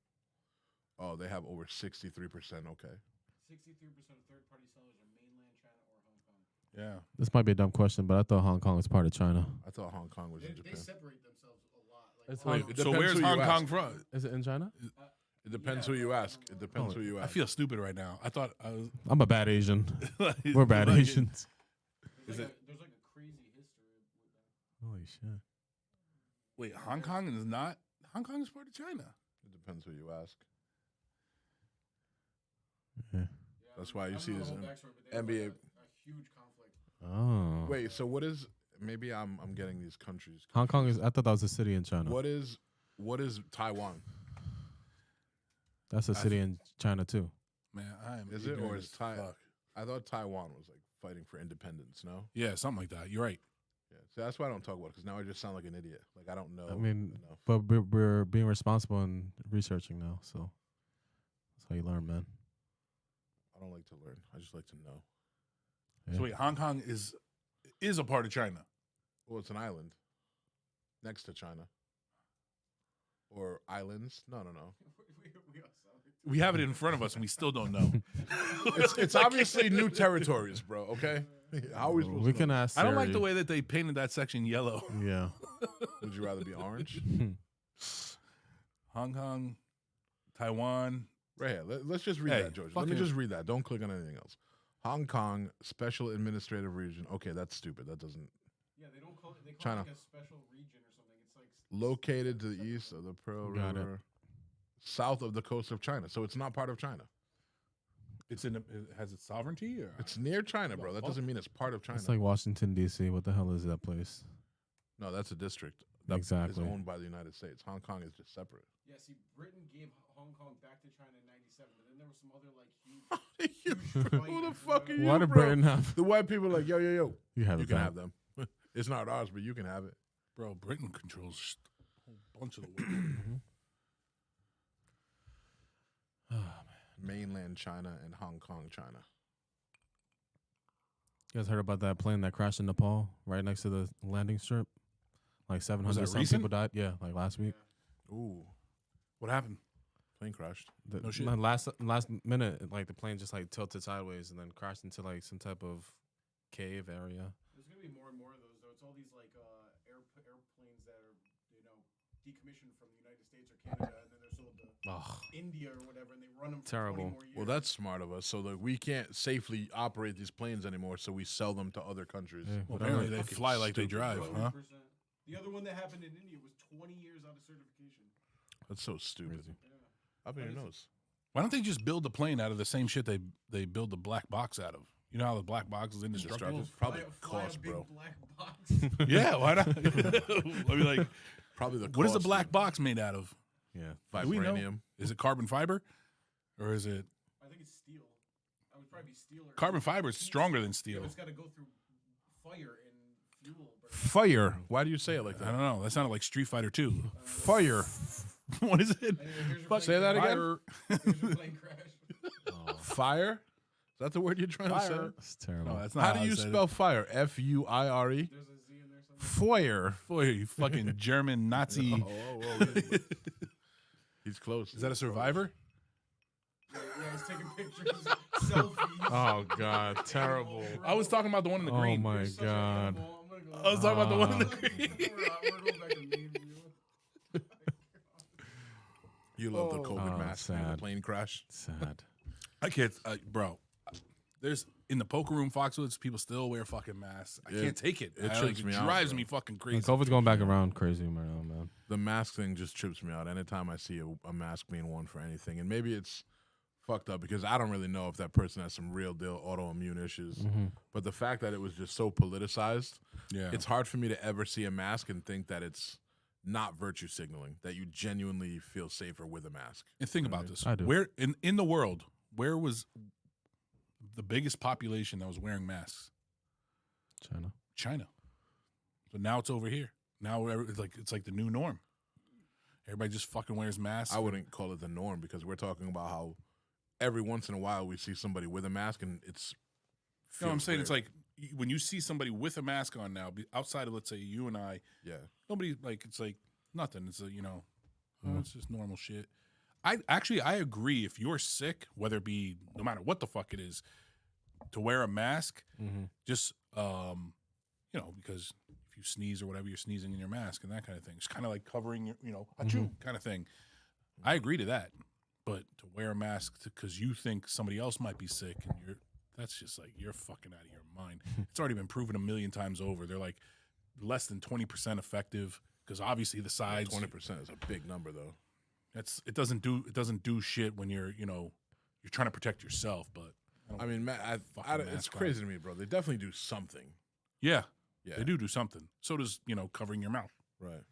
Oh, they have over 63%. Okay. 63% of third-party sellers are mainland China or Hong Kong. Yeah. This might be a dumb question, but I thought Hong Kong was part of China. I thought Hong Kong was in They Japan. separate themselves a lot. It's Hong like- Kong- It So depends where's who you Hong Kong ask. from? Is it in China? It depends Yeah, who you but I ask. don't It know. depends who you I ask. feel stupid right now. I thought I was. I'm a bad Asian. We're bad Like, Asians. Is There's it- like a crazy history with that. Holy shit. Wait, Hong Kong is not. Hong Kong is part of China. It depends who you ask. Yeah. Yeah, That's why you I don't see know the this whole in backstory, but they have, NBA. like, a huge conflict. Oh. Wait, so what is? Maybe I'm getting these countries. Hong Kong is. I thought that was a city in China. What is Taiwan? That's a city in China too. Man, I am. Is it, or ignorant is as Thai- fuck. I thought Taiwan was like fighting for independence. No. Yeah, something like that. You're right. Yeah. So that's why I don't talk about it because now I just sound like an idiot. Like I don't know. I mean, enough. but we're being responsible and researching now, so that's how you learn, man. I don't like to learn. I just like to know. Yeah. So wait, Hong Kong is a part of China. Well, it's an island next to China. Or islands? No. We all sound like We have it in front of us and we still don't know. It's obviously new territories, bro. Okay. How are we supposed We to can know? ask. I don't like the Siri. way that they painted that section yellow. Yeah. Would you rather be orange? Hong Kong, Taiwan. Right here. Let's just read Hey, that, George. Let me fucking- just read that. Don't click on anything else. Hong Kong Special Administrative Region. Okay, that's stupid. That doesn't. Yeah, they don't call it. They call China. it like a special region or something. It's like Located to the east of the Pearl Got it. River, south of the coast of China. So it's not part of China. It has its sovereignty or It's near China, bro. That fuck? doesn't mean it's part of China. It's like Washington D.C. What the hell is that place? No, that's a district. That Exactly. is owned by the United States. Hong Kong is just separate. yeah. See, Britain gave Hong Kong back to China in '97, but then there was some other like huge. Who the fuck are you, Why did bro? Britain have? The white people are like, yo. You have You it can back. have them. It's not ours, but you can have it. bro? Britain controls a whole bunch of the world. Mainland China and Hong Kong, China. You guys heard about that plane that crashed in Nepal right next to the landing strip? Like 700 that some recent? people died. Yeah, like last week. Ooh, What happened? plane crashed. The, shit. Last minute, like the plane just like tilted sideways and then crashed into like some type of cave area. There's gonna be more and more of those though. It's all these like airplanes that are decommissioned from the United States or Canada, and then they're sold to. India or whatever, and they run them for Terrible. 20 more years. Well, that's smart of us. So like we can't safely operate these planes anymore, so we sell them to other countries. Yeah, Well, whatever. apparently they Fucking fly like they stupid, drive, bro. huh? 100%. The other one that happened in India was 20 years out of certification. That's so stupid. Crazy. Up in your That is- nose. Why don't they just build the plane out of the same shit they build the black box out of? You know how the black box is indestructible? Probably Fly a cost, big bro. black box. Yeah, why not? I mean, like, Probably the. what is the cost, black dude. box made out of? Yeah. Do we know? Vibranium. Is it carbon fiber, or is it I think it's steel. I would probably be steel. Or carbon fiber? Is stronger than Yeah, steel. but it's got to go through fire and fuel. burn. Fire. Why do you say it like I that? don't know. That sounded like Street Fighter 2. Fire. What is it? Anyway, here's your Fuck, say plane that crash. again? Here's your plane crash. Oh, Fire. Is that the word you're trying to say? that's terrible. No, that's not How do I you said it. spell fire? F-U-I-R-E. There's a Z in there somewhere. Fire. Boy, you fucking German Nazi. He's close. Is that a survivor? Yeah, he's taking pictures, selfies. Oh God, terrible. I was talking about the one in the Oh green. my You're such an God. animal. I'm gonna go. I was talking about the one in the Ah. green. We're going back to meme view. You love the COVID Oh, mask and the sad. plane crash. Sad. I can't, bro. There's in the poker room, Foxwoods, people still wear fucking masks. I It- can't take it. it I, trips me out, drives bro. me fucking And crazy. COVID's going back around crazy right now, man. The mask thing just trips me out anytime I see a mask being worn for anything. And maybe it's fucked up because I don't really know if that person has some real deal autoimmune issues. Mm-hmm. But the fact that it was just so politicized, Yeah, it's hard for me to ever see a mask and think that it's not virtue signaling, that you genuinely feel safer with a mask. and think about this. I do. Where in the world, where was the biggest population that was wearing masks? China. China. So now it's over here. Now it's like the new norm. Everybody just fucking wears masks. I wouldn't call it the norm because we're talking about how every once in a while we see somebody with a mask and it's. You know what I'm feels saying? It's weird. like when you see somebody with a mask on now, outside of, let's say, you and I, yeah. nobody, like, it's like nothing. It's a, oh, Mhm. it's just normal shit. I agree. If you're sick, whether it be no matter what the fuck it is, to wear a mask, Mm-hmm. just because if you sneeze or whatever, you're sneezing in your mask and that kind of thing. It's kind of like covering your, achoo kind of thing. I agree to that, but to wear a mask because you think somebody else might be sick and that's just like you're fucking out of your mind. It's already been proven 1,000,000 times over. They're like less than 20% effective because obviously the sides 20% is a big number though. it doesn't do shit when you're trying to protect yourself. But I mean, Fucking it's mask crazy to me, bro. They definitely do something. yeah, Yeah. they do something. So does covering your mouth Right.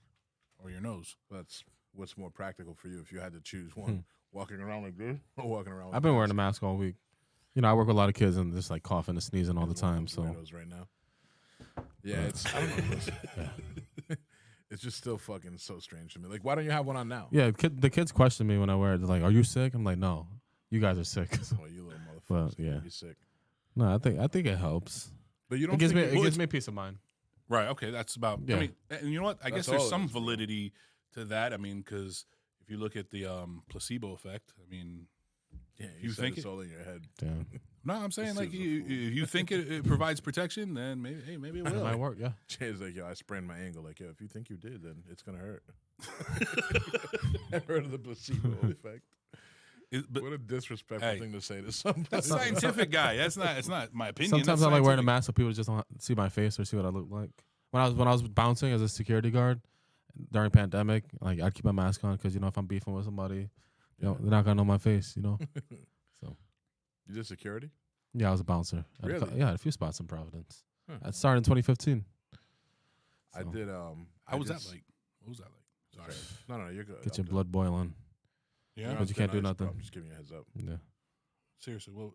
or your nose. That's what's more practical for you if you had to choose one. Walking around like this or walking around with I've been wearing a mask all week. I work with a lot of kids and just like coughing and sneezing all the time. So weirdos right now. Yeah, it's I don't know. It's just still fucking so strange to me. Like, why don't you have one on now? yeah, the kids question me when I wear it. They're like, "Are you sick?" I'm like, "No, you guys are sick." Oh, you little motherfuckers. Well, You're yeah. gonna be sick. No, I think it helps. But you don't It gives think me peace of mind. Right. Okay. That's about. Yeah. I mean, and you know what? I That's guess there's all it some is, bro. validity to that. I mean, because if you look at the placebo effect, I mean, yeah, you said think it's it- all in your head. Damn, no, I'm saying This like dude's a fool. if you think it provides protection, then maybe it it will. might work. Yeah, Jay's like, yo, I sprained my ankle. Like, yo, if you think you did, then it's gonna hurt. I've heard of the placebo effect. But What a disrespectful Hey. thing to say to somebody. that's scientific, guy. That's not my opinion. sometimes That's I like wearing a scientific. mask so people just don't see my face or see what I look like. When I was bouncing as a security guard during pandemic, like I'd keep my mask on because if I'm beefing with somebody, they're not gonna know my face. So You did security? yeah, I was a bouncer. Really? Yeah, I had a few spots in Providence. Huh. I started in 2015. I So, did. How was I that did like? What was that like? Sorry. No, you're good. Get I'm your good. blood boiling. Yeah. But you can't do nothing. I'm just giving you a heads up. Yeah. Seriously. Well,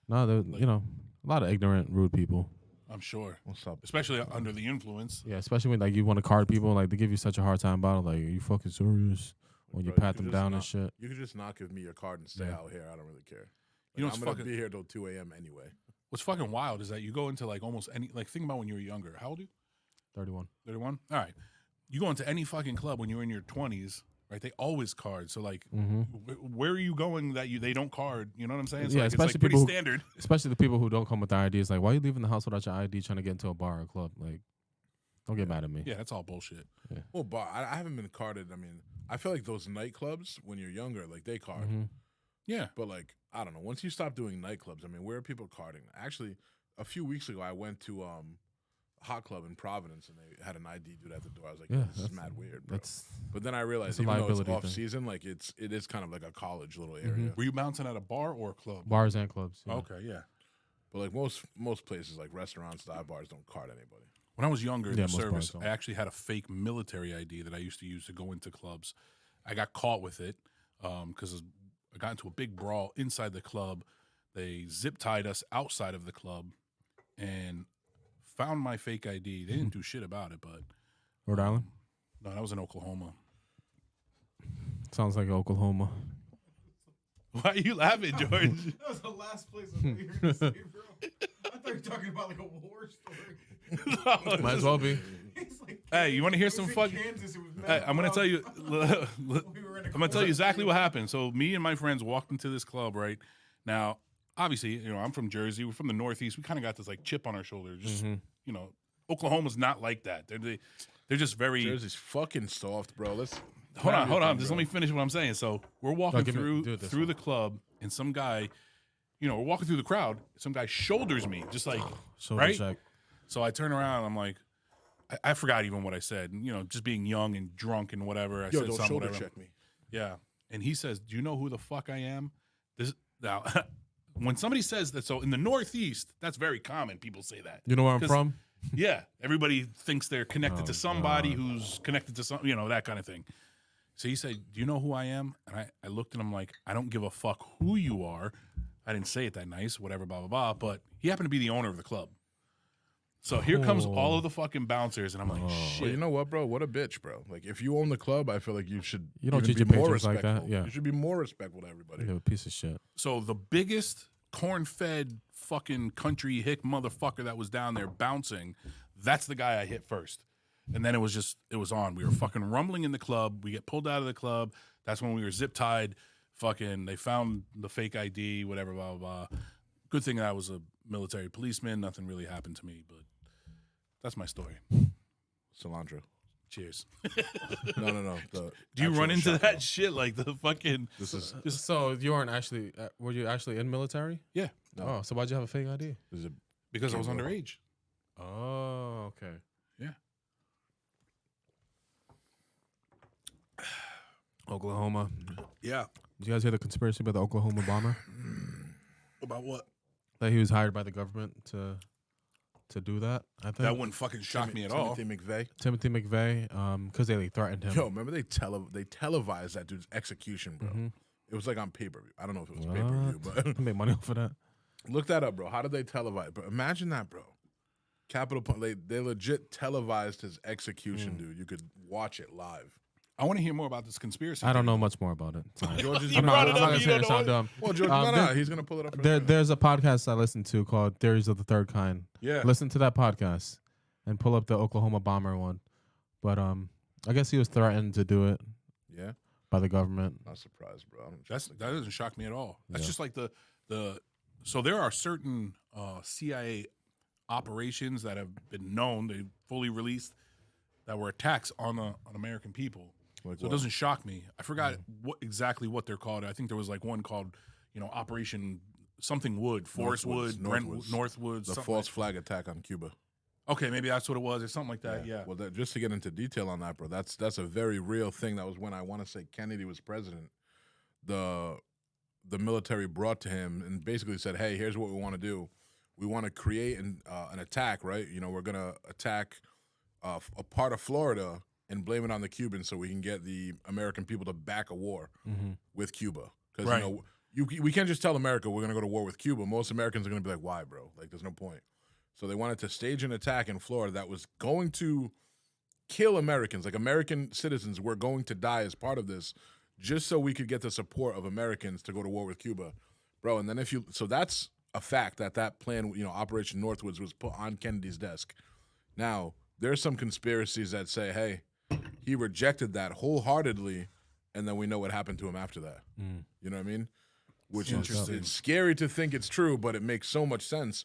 No, there, Like- a lot of ignorant, rude people. I'm sure, What's up? especially under the influence. Yeah, especially when you want to card people, they give you such a hard time about it. Like, are you fucking serious? When you Bro, pat could them just down not- and shit. You could just not give me your card and stay Yeah. out here. I don't really care. You know I'm what's gonna fucking- be here till 2 a.m. anyway. What's fucking wild is that you go into like almost any think about when you were younger. How old are you? 31. 31. All right. You go into any fucking club when you're in your 20s, right? They always card. So like, Mm-hmm. where are you going that they don't card? You know what I'm saying? So Yeah, like, it's especially like pretty people who- standard. Especially the people who don't come with their IDs. Like, why are you leaving the house without your ID trying to get into a bar or club? Like, don't get mad at me. Yeah, that's all bullshit. Well, but I haven't been carded. I mean, I feel like those nightclubs when you're younger, like they card. Mhm. Yeah. But like, I don't know. Once you stop doing nightclubs, I mean, where are people carding? Actually, a few weeks ago, I went to a hot club in Providence, and they had an ID dude at the door. I was like, Yeah, this is that's- mad weird, bro. That's But then I realized, a even though it's liability off thing. season, like it is kind of like a college little Mm-hmm. area. Were you bouncing at a bar or a club? bars and clubs. Yeah. Okay, yeah. But like most places, like restaurants, dive bars, don't card anybody. When I was younger in Yeah, the most service, bars I don't. actually had a fake military ID that I used to use to go into clubs. I got caught with it because I got into a big brawl inside the club. They zip tied us outside of the club and found my fake ID. They didn't do shit about it, but Rhode Island no, that was in Oklahoma. sounds like Oklahoma. Why are you laughing, George? That was the last place I thought you were going to say, bro. I thought you were talking about like a war story. Might as well be. It's like, Hey, you want to hear it was some in fucking? Kansas, it was Hey, mad I'm gonna loud. tell you. We were in a I'm gonna tell you club. exactly what happened. So me and my friends walked into this club. Right now, obviously, I'm from Jersey. We're from the Northeast. We kind of got this like chip on our shoulder. Just Oklahoma's not like that. They're just very. Jersey's fucking soft, bro. Let's Hold on. thing, Just bro. let me finish what I'm saying. So we're walking do it this through way. the club, and some guy, we're walking through the crowd. Some guy shoulders me, just like Shoulder right. check. So I turn around. I'm like, I forgot even what I said. And, just being young and drunk and whatever. I Yo, said don't something. shoulder Whatever. check me. Yeah. And he says, "Do you know who the fuck I am?" This now, when somebody says that, so in the Northeast, that's very common. People say that. You know where I'm 'Cause- from? Yeah, everybody thinks they're connected Oh, to somebody God. who's connected to some, that kind of thing. So he said, "Do you know who I am?" And I looked at him like, "I don't give a fuck who you are." I didn't say it that nice, whatever, blah blah blah. But he happened to be the owner of the club. So here comes all Oh. of the fucking bouncers, and I'm like, Well, "Shit." you know what, bro? What a bitch, bro. Like, if you own the club, I feel like you should. You don't even treat be your more patrons like that, respectful. yeah. You should be more respectful to everybody. You're a piece of shit. So the biggest corn-fed fucking country hick motherfucker that was down there bouncing, that's the guy I hit first. And then it was on. We were fucking rumbling in the club. We get pulled out of the club. That's when we were zip tied. Fucking, they found the fake ID, whatever, blah, blah, blah. Good thing I was a military policeman. Nothing really happened to me, but that's my story. Cilantro. Cheers. No. Do you run into that shit like the fucking? This is So you weren't actually? Were you actually in military? Yeah, Oh, so why'd you have a fake ID? this is a because I was Kimbo. underage. Oh, okay. Yeah. Oklahoma. Yeah. Did you guys hear the conspiracy about the Oklahoma bomber? About what? That he was hired by the government to do that. I think That wouldn't fucking shock me at all. Timothy McVeigh. Timothy McVeigh, because they threatened him. Yo, remember they televised that dude's execution, bro. Mhm. It was like on pay-per-view. I don't know if it was pay-per-view, but They make money off of that. look that up, bro. How did they televise? But imagine that, bro. Capitol they legit televised his execution, dude. You could watch it live. I want to hear more about this conspiracy. I don't theory. know much more about it. Sorry. George is You I'm not, brought I'm it not up, gonna you say don't it know sound it? dumb. Well, George, he's gonna pull it up. For There's a podcast I listen to called Theories of the Third Kind. Yeah. Listen to that podcast and pull up the Oklahoma bomber one. But I guess he was threatened to do it Yeah, by the government. not surprised, bro. That doesn't shock me at all. That's Yeah. just like the so there are certain CIA operations that have been known, they fully released, that were attacks on American people. Like So it what? doesn't shock me. I forgot exactly what they're called. I think there was like one called, Operation something Wood, Forest Wood, Northwoods. the something false flag attack on Cuba. Okay, maybe that's what it was or something like that. Yeah. Well, just to get into detail on that, bro, that's a very real thing. That was when I want to say Kennedy was president. The military brought to him and basically said, "Hey, here's what we want to do. We want to create an attack, right? We're gonna attack a part of Florida and blame it on the Cubans so we can get the American people to back a war with Cuba. Because Right. we can't just tell America we're gonna go to war with Cuba. Most Americans are gonna be like, why, bro? Like, there's no point. So they wanted to stage an attack in Florida that was going to kill Americans. Like, American citizens were going to die as part of this, just so we could get the support of Americans to go to war with Cuba, bro. And then so that's a fact that plan, Operation Northwoods was put on Kennedy's desk. Now there's some conspiracies that say, hey, he rejected that wholeheartedly, and then we know what happened to him after that. You know what I mean? Which is Interesting. it's scary to think it's true, but it makes so much sense.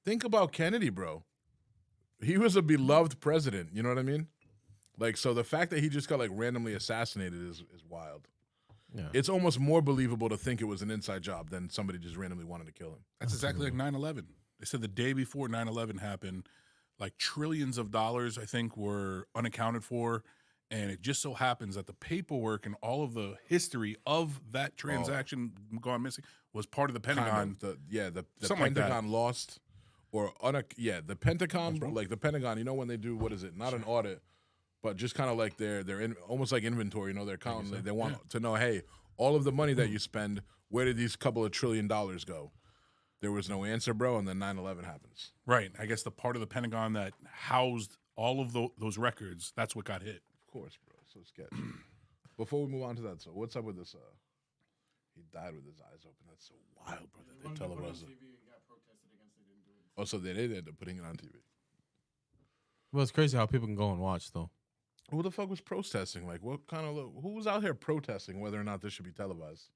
Think about Kennedy, bro. He was a beloved president. You know what I mean? Like, so the fact that he just got like randomly assassinated is wild. Yeah. It's almost more believable to think it was an inside job than somebody just randomly wanted to kill him. That's exactly like 9/11. They said the day before 9/11 happened, like trillions of dollars, I think, were unaccounted for. And it just so happens that the paperwork and all of the history of that transaction gone missing was part of the Pentagon. Kind of. The Something like that. Pentagon lost, or the Pentagon, like the Pentagon. You know when they do what is it? Not an audit, but just kind of like they're almost like inventory. You know, they're counting. Like they want to know, hey, all of the money that you spend, where did these couple of $1 trillion go? There was no answer, bro, and then 9/11 happens. Right. I guess the part of the Pentagon that housed all of those records, that's what got hit. Of course, bro. So sketchy. Before we move on to that, so what's up with this? He died with his eyes open. That's so wild, bro. That they televised it. Oh, so they did end up putting it on TV. Well, it's crazy how people can go and watch though. Who the fuck was protesting? Like, what kind of who was out here protesting whether or not this should be televised?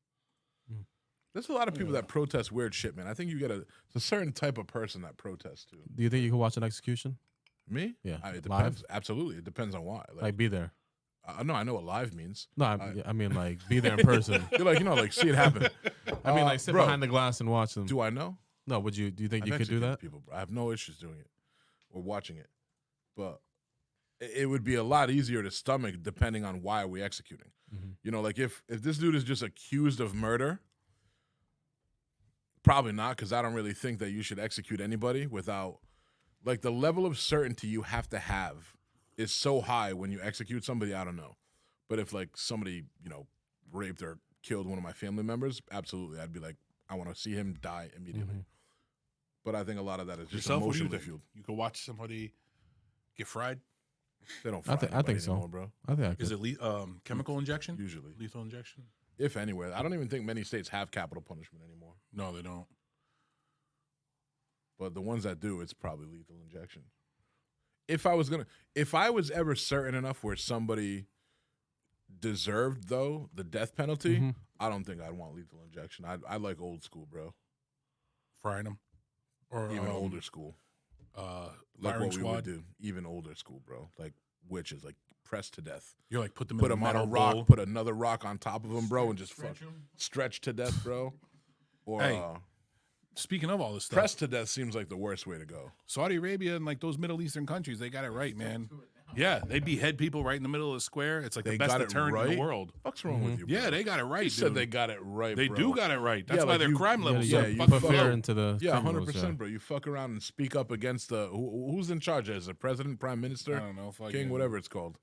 There's a lot of people that protest weird shit, man. I think you get it's a certain type of person that protests too. Do you think you could watch an execution? Me? Yeah. It depends. Live? Absolutely. It depends on why. Like be there. No, I know what live means. No, I mean like be there in person. You're like, like see it happen. I mean like sit bro, behind the glass and watch them. Do I know? No, would you? Do you think I've you could do executed that? People, bro. I have no issues doing it or watching it, but it would be a lot easier to stomach depending on why are we executing. You know, like if this dude is just accused of murder, probably not, because I don't really think that you should execute anybody without, like, the level of certainty you have to have is so high when you execute somebody. I don't know, but if like somebody raped or killed one of my family members, absolutely, I'd be like, I want to see him die immediately. But I think a lot of that is just Yourself, what do you emotionally think? fueled. You could watch somebody get fried. They don't. I fry think anybody so. anymore, bro. I think I could. Is it chemical injection? Usually, Lethal injection? if anywhere. I don't even think many states have capital punishment anymore. No, they don't. But the ones that do, it's probably lethal injection. If I was ever certain enough where somebody deserved though the death penalty, I don't think I'd want lethal injection. I like old school, bro. Frying them, or Even older school. Like firing what we squad. would do. Even older school, bro. Like witches, like pressed to death. You're like put them Put in a them on a metal rock, bowl. put another rock on top of them, bro, and just Stretch 'em. stretch to death, bro. Or Hey, Speaking of all this stuff, pressed to death seems like the worst way to go. Saudi Arabia and like those Middle Eastern countries, they got it right, man. Yeah, they behead people right in the middle of the square. It's like They the best got it deterrent in right? the world. What's wrong with you, bro? Yeah, they got it right, You dude. said they got it right, They bro. do got it right. That's Yeah, why like their you- crime levels yeah, so you fucking put fear low. into the Yeah, criminals, 100%, bro. You fuck around and speak up against the who's in charge? Is it president, prime minister, I don't know, fucking, king, whatever it's called?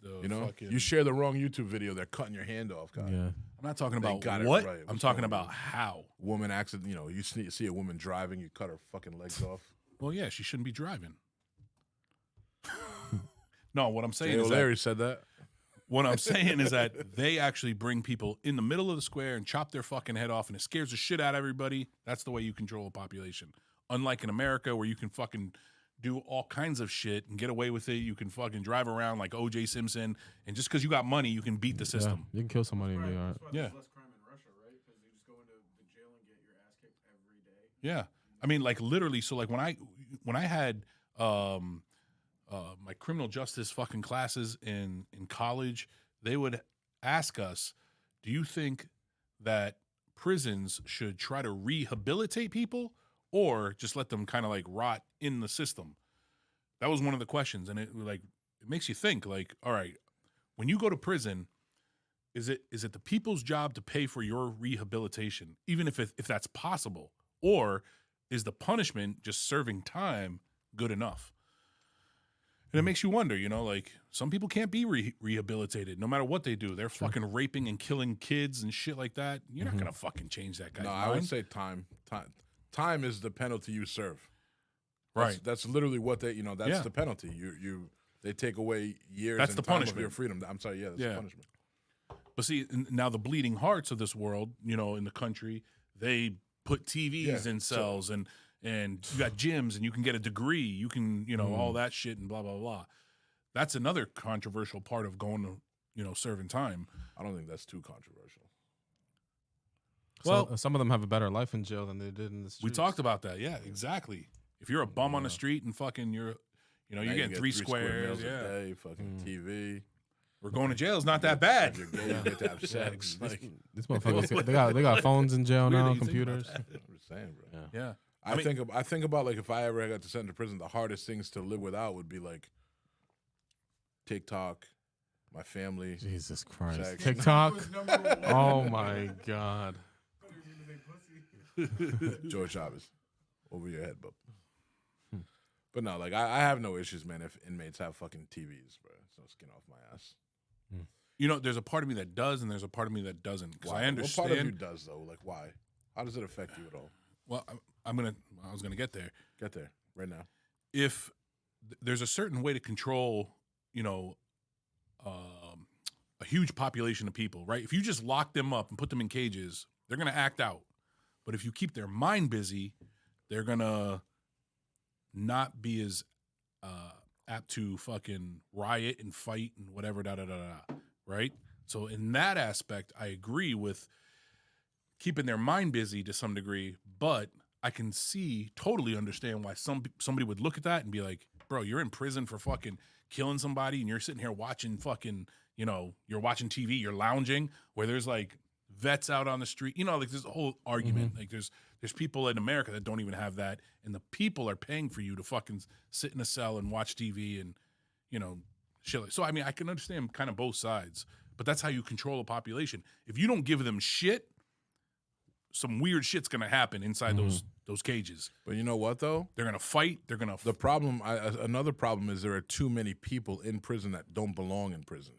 the You know, fucking- you share the wrong YouTube video, they're cutting your hand off. God. Yeah. I'm not talking They about got it what. right. I'm What's talking wrong about with how. Woman accident. You see a woman driving, you cut her fucking legs off. Well, yeah, she shouldn't be driving. No, what I'm saying Jay is that O'Leary said that. what I'm saying is that they actually bring people in the middle of the square and chop their fucking head off, and it scares the shit out of everybody. That's the way you control a population. Unlike in America, where you can fucking do all kinds of shit and get away with it. You can fucking drive around like O.J. Simpson, and just because you got money, you can beat the system. You can kill somebody and be all right. That's why Yeah. there's less crime in Russia, right? Because you just go into the jail and get your ass kicked every day. Yeah, I mean, like literally. So like when I had my criminal justice fucking classes in college, they would ask us, "Do you think that prisons should try to rehabilitate people or just let them kind of like rot in the system?" That was one of the questions, and it makes you think. Like, all right, when you go to prison, is it the people's job to pay for your rehabilitation, even if that's possible, or is the punishment, just serving time, good enough? And it makes you wonder, like some people can't be rehabilitated no matter what they do. They're fucking raping and killing kids and shit like that. You're not gonna fucking change that guy's No, mind. I would say time. Time is the penalty you serve. Right. That's literally what they. That's Yeah. the penalty. They take away years. That's and the time punishment. of your freedom. I'm sorry. Yeah, that's Yeah. the punishment. But see, now the bleeding hearts of this world, in the country, they put TVs Yeah, in cells and you got gyms and you can get a degree. You can, all that shit and blah, blah, blah. That's another controversial part of going to, serving time. I don't think that's too controversial. Well- some of them have a better life in jail than they did in the streets. We talked about that. Yeah, exactly. If you're a bum on the street and fucking you're, You know, Now you're you getting get 3 square squares. meals Yeah. a day, fucking TV. We're going to jail. It's not that bad. If you're gay, you get to have sex. Like, These motherfuckers, they got phones in jail Weird that now, you think about computers. that. I'm just saying, bro. Yeah. Yeah. I think about like if I ever got to sent to prison, the hardest things to live without would be like TikTok, my family. Jesus Christ. Sex. TikTok. Was number one. Oh my God. George Chavez, over your head, bub. But no, like I have no issues, man. If inmates have fucking TVs, bro, it's no skin off my ass. You know, there's a part of me that does, and there's a part of me that doesn't. Because I understand. What part of you does though? Like why? How does it affect you at all? Well, I was gonna get there. Get there right now. If there's a certain way to control, you know, a huge population of people, right? If you just lock them up and put them in cages, they're gonna act out. But if you keep their mind busy, they're gonna not be as apt to fucking riot and fight and whatever, right? So in that aspect, I agree with keeping their mind busy to some degree, but I can totally understand why somebody would look at that and be like, bro, you're in prison for fucking killing somebody and you're sitting here watching fucking, you know, you're watching TV, you're lounging where there's like vets out on the street. You know, like there's a whole argument. Like there's people in America that don't even have that, and the people are paying for you to fucking sit in a cell and watch TV and, you know, shit. So, I mean, I can understand kind of both sides, but that's how you control a population. If you don't give them shit, some weird shit's gonna happen inside those cages. But you know what though? They're gonna fight. They're gonna. The problem, another problem is there are too many people in prison that don't belong in prison.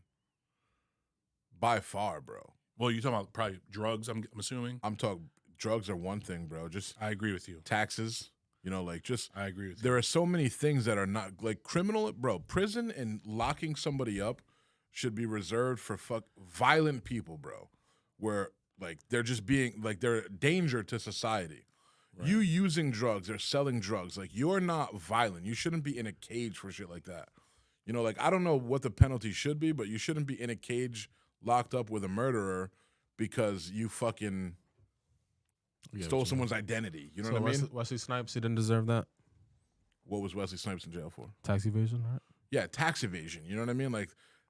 By far, bro. Well, you're talking about probably drugs. I'm assuming. I'm talking drugs are one thing, bro. Just I agree with you. taxes. You know, like just I agree with you. there are so many things that are not like criminal, bro. Prison and locking somebody up should be reserved for violent people, bro. Where like they're just being like they're a danger to society. Right. You using drugs or selling drugs, like you're not violent. You shouldn't be in a cage for shit like that. You know, like I don't know what the penalty should be, but you shouldn't be in a cage locked up with a murderer because you fucking stole someone's identity. You know what I mean? Wesley Snipes, he didn't deserve that. What was Wesley Snipes in jail for? Tax evasion, right? Yeah, tax evasion. You know what I mean? Like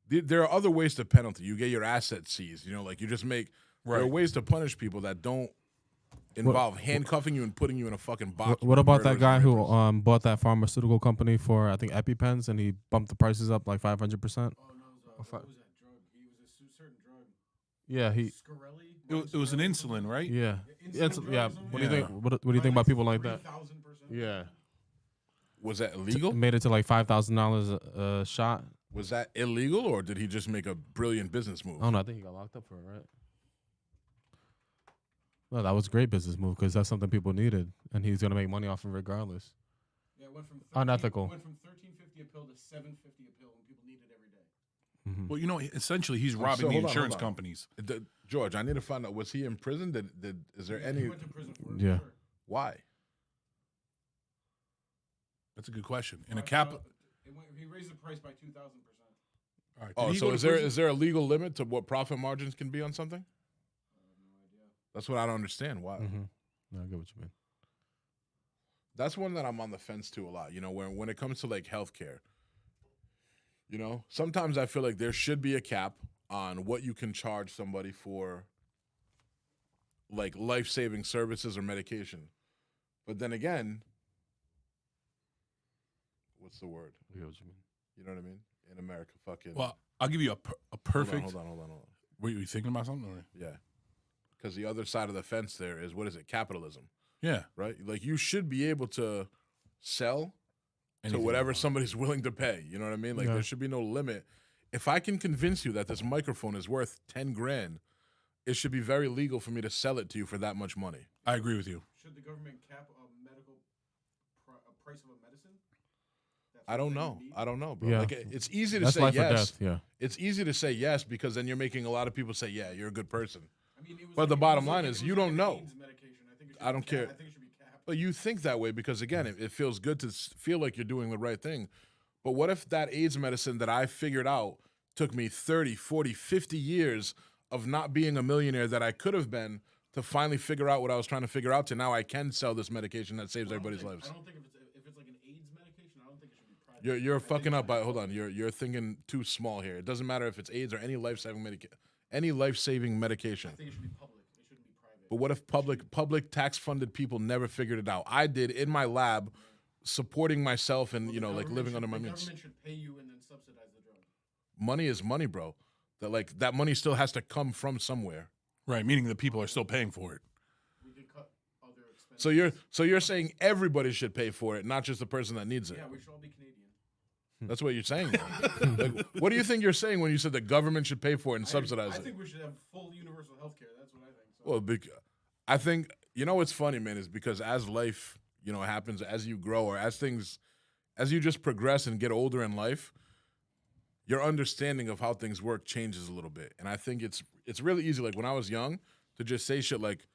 there are other ways to penalty. You get your assets seized. You know, like you just make. Right. There are ways to punish people that don't involve handcuffing you and putting you in a fucking box. What about that guy who bought that pharmaceutical company for I think EpiPens and he bumped the prices up like 500%? Oh no, what was that drug? He was a certain drug. Yeah, Scarelli. It was an insulin, right? Yeah. Yeah. What do you think? What do you think about people like that? 3,000%. Yeah. Was that illegal? Made it to like $5,000 a shot. Was that illegal, or did he just make a brilliant business move? Oh no, I think he got locked up for it, right? Well, that was a great business move because that's something people needed, and he's gonna make money off of it regardless. Yeah, it went from Unethical. It went from $13.50 a pill to $7.50 a pill, and people need it every day. Mm-hmm. Well, you know, essentially he's robbing so the hold on, insurance hold on. companies. George, I need to find out. Was he in prison? Is there any? He went to prison for it. Yeah. Sure. Why? That's a good question. In a Right, cap. he raised the price by 2,000%. All right, Oh, did he so go to is there prison? a legal limit to what profit margins can be on something? I have no idea. That's what I don't understand. Why? Mm-hmm. No, I get what you mean. That's one that I'm on the fence to a lot. You know, when it comes to like healthcare, you know, sometimes I feel like there should be a cap on what you can charge somebody for like life-saving services or medication. But then again, what's the word? I get what you mean. You know what I mean? In America, fucking. Well, I'll give you a perfect. Hold on. Were you thinking about something? Or? Yeah. Because the other side of the fence there is, what is it? Capitalism, Yeah. right? Like you should be able to sell Anything to you whatever want. somebody's willing to pay. You know what I mean? Like Yeah. there should be no limit. If I can convince you that this microphone is worth 10 grand, it should be very legal for me to sell it to you for that much money. I agree with you. Should the government cap a medical price of a medicine? That's I don't something know. you need? I don't know, bro. Yeah. Like it's easy to That's say life or yes. death. Yeah. It's easy to say yes because then you're making a lot of people say, yeah, you're a good person. I mean, it was But the it bottom was line it is was you like don't an know. AIDS medication. I think it should I be don't capped. care. I think it should be capped. But you think that way because, again, it feels good to feel like you're doing the right thing. But what if that AIDS medicine that I figured out took me 30, 40, 50 years of not being a millionaire that I could have been to finally figure out what I was trying to figure out to now I can sell this medication that saves everybody's lives? I don't think if it's like an AIDS medication, I don't think it should be private. You're fucking up. Hold on. You're thinking too small here. It doesn't matter if it's AIDS or any life-saving medication. I think it should be public. It shouldn't be private. But what if public tax-funded people never figured it out? I did in my lab, supporting myself and Well, the living under my the means. government should pay you and then subsidize the drug. Money is money, bro. That money still has to come from somewhere. Right, meaning the people are still paying for it. We could cut other expenses. So you're saying everybody should pay for it, not just the person that needs it. Yeah, we should all be Canadian. That's what you're saying. Like, what do you think you're saying when you said the government should pay for it and subsidize I it? think we should have full universal health care. That's what I think. So. Well, I think what's funny, man, is because as life happens, as you grow or as you just progress and get older in life, your understanding of how things work changes a little bit. And I think it's really easy. Like when I was young, to just say shit like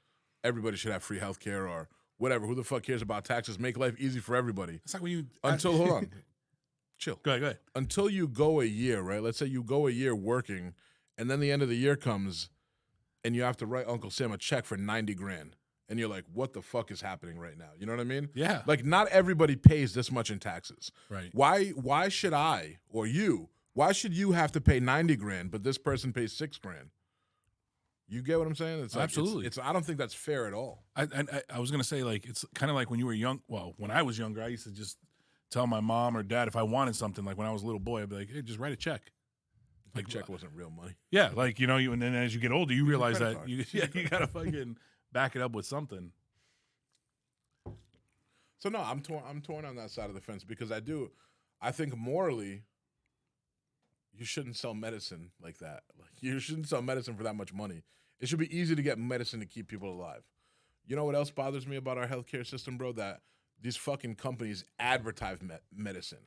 everybody should have free healthcare or whatever. Who the fuck cares about taxes? Make life easy for everybody. It's like when you Hold on, chill. Go ahead. Until you go a year, right? Let's say you go a year working, and then the end of the year comes, and you have to write Uncle Sam a check for $90,000. And you're like, what the fuck is happening right now? You know what I mean? Yeah. Like, not everybody pays this much in taxes. Right. Why should I or you? Why should you have to pay $90,000, but this person pays $6,000? You get what I'm saying? It's like, Absolutely. I don't think that's fair at all. I was gonna say, like, it's kind of like when you were young. Well, when I was younger, I used to just tell my mom or dad if I wanted something. Like when I was a little boy, I'd be like, hey, just write a check. Like, check wasn't real money. Yeah, like and then as you get older, you realize credit that card. you gotta fucking back it up with something. So no, I'm torn on that side of the fence because I think morally, you shouldn't sell medicine like that. Like you shouldn't sell medicine for that much money. It should be easy to get medicine to keep people alive. You know what else bothers me about our healthcare system, bro? That these fucking companies advertise medicine.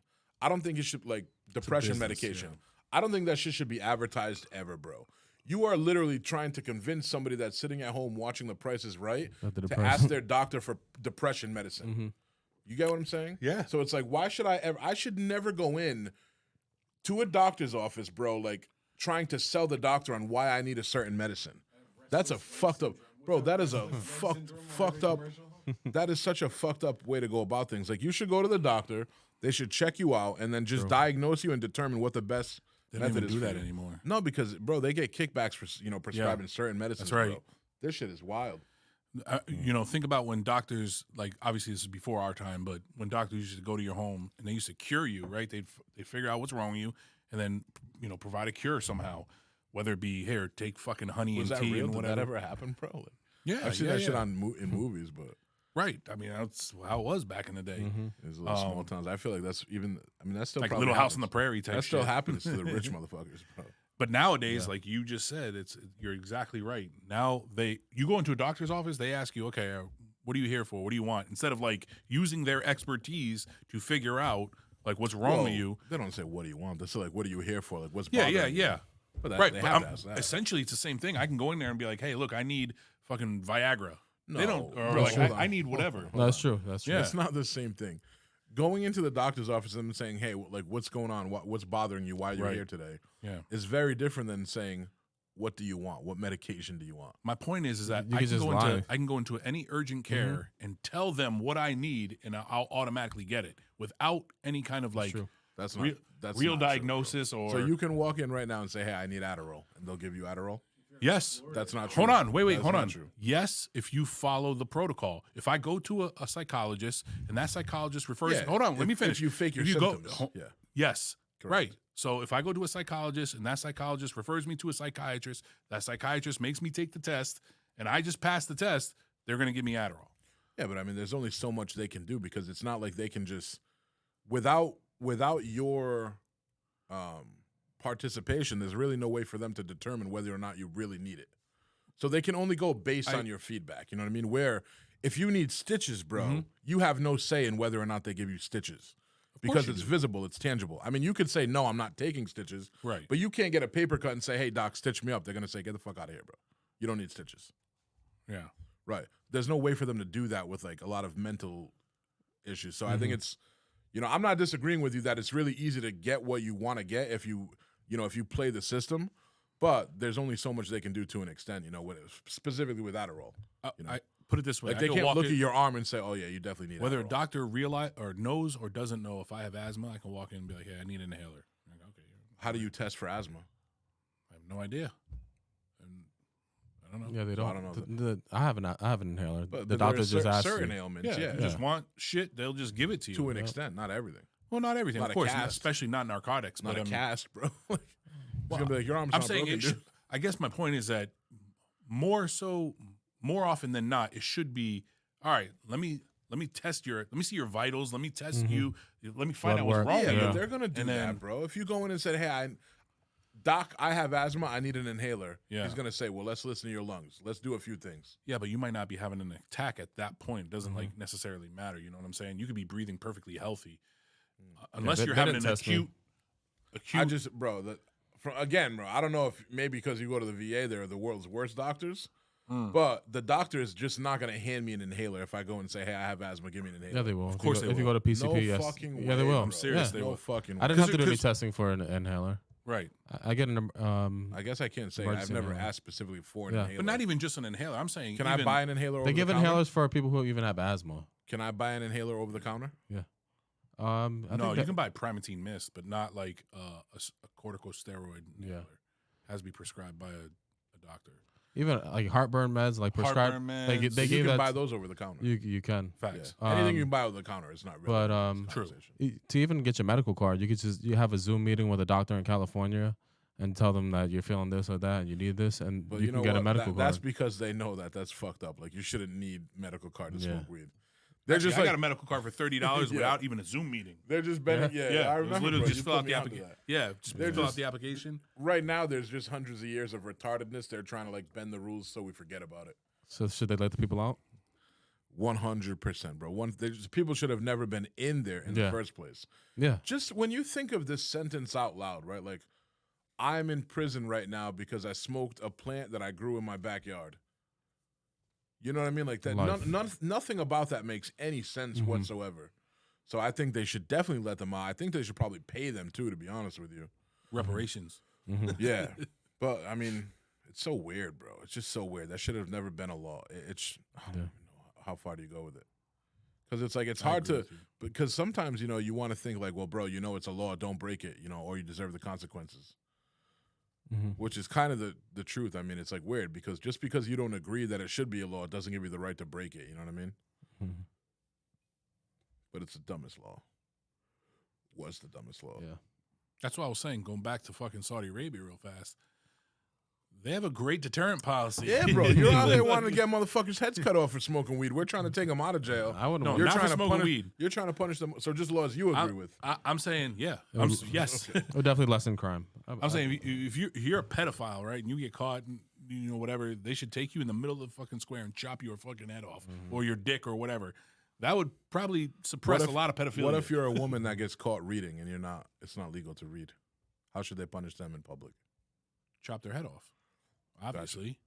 I don't think it should, like, depression business, medication. yeah. I don't think that shit should be advertised ever, bro. You are literally trying to convince somebody that's sitting at home watching The Price is Right to ask their doctor for depression medicine. Mm-hmm. You get what I'm saying? Yeah. So it's like, why should I should never go in to a doctor's office, bro, like trying to sell the doctor on why I need a certain medicine. That's a fucked up, bro, that is a fucked up, that is such a fucked up way to go about things. Like, you should go to the doctor, they should check you out, and then just diagnose you and determine what the best They don't method even is do for that you. anymore. No, because, bro, they get kickbacks for, prescribing certain medicines. That's right. Bro. This shit is wild. Think about when doctors, like, obviously this is before our time, but when doctors used to go to your home and they used to cure you, right? They'd figure out what's wrong with you and then, provide a cure somehow, whether it be, here, take fucking honey Was and that tea real? and Did whatever. that ever happen, bro? Like, Yeah, I've seen yeah, that shit yeah. in movies, but Right. I mean, that's how it was back in the day. Mm-hmm. it's little small towns. I feel like that's that's still Like probably Little House on happens. the Prairie type That still shit. happens to the rich motherfuckers, bro. But nowadays, like you just said, you're exactly right. Now you go into a doctor's office, they ask you, okay, what are you here for? What do you want? Instead of like using their expertise to figure out like what's wrong with you. They don't say, what do you want? They say, like, what are you here for? Like, what's Yeah, bothering you? yeah. But Right. they But have to ask that. essentially, it's the same thing. I can go in there and be like, hey, look, I need fucking Viagra. They don't, No, or bro, like, hold on. I need whatever. No, that's true. That's true. Yeah. It's not the same thing. Going into the doctor's office and saying, hey, like, what's going on? What's bothering you? Why you're Right. here today? Yeah. Is very different than saying, what do you want? What medication do you want? My point is that You I can can, just go lie. into, I can go into any urgent care and tell them what I need, and I'll automatically get it without any kind of like true. That's not real, that's real not true, bro. diagnosis or. So you can walk in right now and say, hey, I need Adderall, and they'll give you Adderall. Yes. That's not true. Hold on. Wait. That's Hold not on. true. Yes, if you follow the protocol. If I go to a psychologist and that psychologist refers. Yeah, Hold on. Let me if finish. you fake your If symptoms, yeah. Yes. Correct. Right. So if I go to a psychologist and that psychologist refers me to a psychiatrist, that psychiatrist makes me take the test, and I just pass the test, they're going to give me Adderall. Yeah, but I mean, there's only so much they can do because it's not like they can just without your participation. There's really no way for them to determine whether or not you really need it. So they can only go based on your feedback. You know what I mean? Where if you need stitches, bro, you have no say in whether or not they give you stitches because you it's do. visible, it's tangible. I mean, you could say no, I'm not taking stitches, Right. but you can't get a paper cut and say, hey, doc, stitch me up. They're gonna say, get the fuck out of here, bro. You don't need stitches. Yeah. Right. There's no way for them to do that with like a lot of mental issues. So I think it's, I'm not disagreeing with you that it's really easy to get what you want to get if you play the system, but there's only so much they can do to an extent, specifically with Adderall. I put it this way: Like I they could can't walk look in- at your arm and say, "Oh yeah, you definitely need." whether a Adderall. doctor realize or knows or doesn't know if I have asthma. I can walk in and be like, "Hey, I need an inhaler." I'm like, okay. How do you test for asthma? I have no idea. And I don't know. Yeah, they So don't. I don't know I have an inhaler. But the there are doctor just asked certain you. ailments, Yeah, yeah, if you just want shit, they'll just give it to you. to an extent, not everything. Well, not everything, Not of a course, cast. especially not narcotics. Not but a I mean, cast, bro. Like, it's Well, gonna be like your arm's I'm not saying broken, it dude. should, I guess my point is that more often than not, it should be all right. Let me see your vitals. Let me test you. Let me find Blood out what's work. wrong Yeah, with but you. they're gonna do And then- that, bro. If you go in and said, "Hey, Doc, I have asthma. I need an inhaler," Yeah. he's gonna say, "Well, let's listen to your lungs. Let's do a few things." Yeah, but you might not be having an attack at that point. It doesn't like necessarily matter. You know what I'm saying? You could be breathing perfectly healthy, unless they- you're they having didn't an test me. acute. I just, bro, again, bro. I don't know if maybe because you go to the VA, they're the world's worst doctors. But the doctor is just not going to hand me an inhaler if I go and say, "Hey, I have asthma. Give me an inhaler." Yeah, they will. Of course if they you go to PCP, No yes. fucking Yeah, they way, will. bro. I'm serious, Yeah. they No will. fucking way. I didn't have to do any 'cause- testing for an inhaler. right, I get an I guess I can't say I've Emergency never inhaler. asked specifically for an Yeah. inhaler. but not even just an inhaler. I'm saying, Can I even, buy an inhaler over They give the counter? inhalers for people who even have asthma. Can I buy an inhaler over the counter? I No, think you that- can buy Primatene Mist, but not like a corticosteroid inhaler. Has to be prescribed by a doctor. even like heartburn meds, like prescribed. Heartburn They, meds. they you gave can that. buy those over the counter. You can. Facts. Yeah. Anything Um, you can buy over the counter is not really. but, this True. conversation. To even get your medical card, you have a Zoom meeting with a doctor in California and tell them that you're feeling this or that and you need this, and But you you can know get what? a medical That's card. because they know that that's fucked up. Like you shouldn't need medical card to Yeah. smoke weed. They're Actually, just I like got a medical card for $30 Yeah. without even a Zoom meeting. they're just bending. Yeah, I it was remember. literally bro, just you fill put out me the onto application. that. Yeah, just They're fill out just- the application. Right now, there's just hundreds of years of retardedness. They're trying to like bend the rules so we forget about it. So should they let the people out? 100%, bro. People should have never been in there in the Yeah. first place. Yeah. Just when you think of this sentence out loud, right? Like, I'm in prison right now because I smoked a plant that I grew in my backyard. You know what I mean? Like that. Life. Nothing about that makes any sense Mhm. whatsoever. So I think they should definitely let them out. I think they should probably pay them too, to be honest with you. Reparations. Mhm. Yeah, but I mean, it's so weird, bro. It's just so weird. That should have never been a law. It's I don't Yeah. even know how far do you go with it? Because it's like it's I hard agree to with you. because sometimes you want to think like, well, bro, it's a law. Don't break it, or you deserve the consequences. Mhm. Which is kind of the truth. I mean, it's like weird because just because you don't agree that it should be a law doesn't give you the right to break it. You know what I mean? Mhm. But it's the dumbest law. Was the dumbest law. Yeah. That's why I was saying, going back to fucking Saudi Arabia real fast. They have a great deterrent policy. Yeah, bro. You're out there wanting to get motherfuckers' heads cut off for smoking weed. We're trying to take them out of jail. I wouldn't. No, want You're not for trying to smoking punish, weed. You're trying to punish them. So just laws you agree with. I'm saying, yeah. Yes. It would definitely lessen crime. I'm saying if you're a pedophile, right, and you get caught, and, whatever, they should take you in the middle of the fucking square and chop your fucking head off, or your dick, or whatever. That would probably suppress a lot of pedophilia. What if you're a woman that gets caught reading and it's not legal to read? How should they punish them in public? chop their head off? Obviously.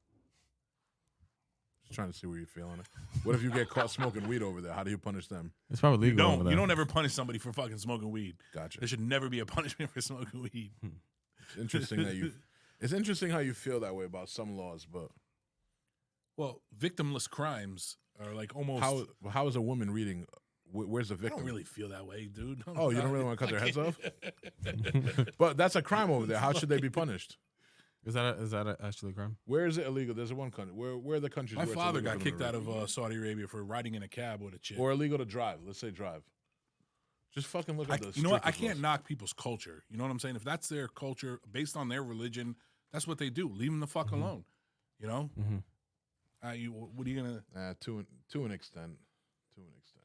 Just trying to see where you're feeling it. What if you get caught smoking weed over there? How do you punish them? It's probably legal. over there. You don't ever punish somebody for fucking smoking weed. Gotcha. There should never be a punishment for smoking weed. It's interesting that you. It's interesting how you feel that way about some laws, but Well, victimless crimes are like almost. how is a woman reading? Where's the I victim? don't really feel that way, dude. Oh, you don't really want to cut their heads off? But that's a crime over there. How should they be punished? Is that actually a crime? Where is it illegal? There's one country. Where are the countries? My where it's father illegal got for them kicked to out read? of Saudi Arabia for riding in a cab with a chick. Or illegal to drive. Let's say drive. Just fucking look at the. You know what? I strictest can't laws. knock people's culture. You know what I'm saying? If that's their culture, based on their religion, that's what they do. Leave them the fuck alone. You know? Mm-hmm. What are you gonna? To an extent. To an extent.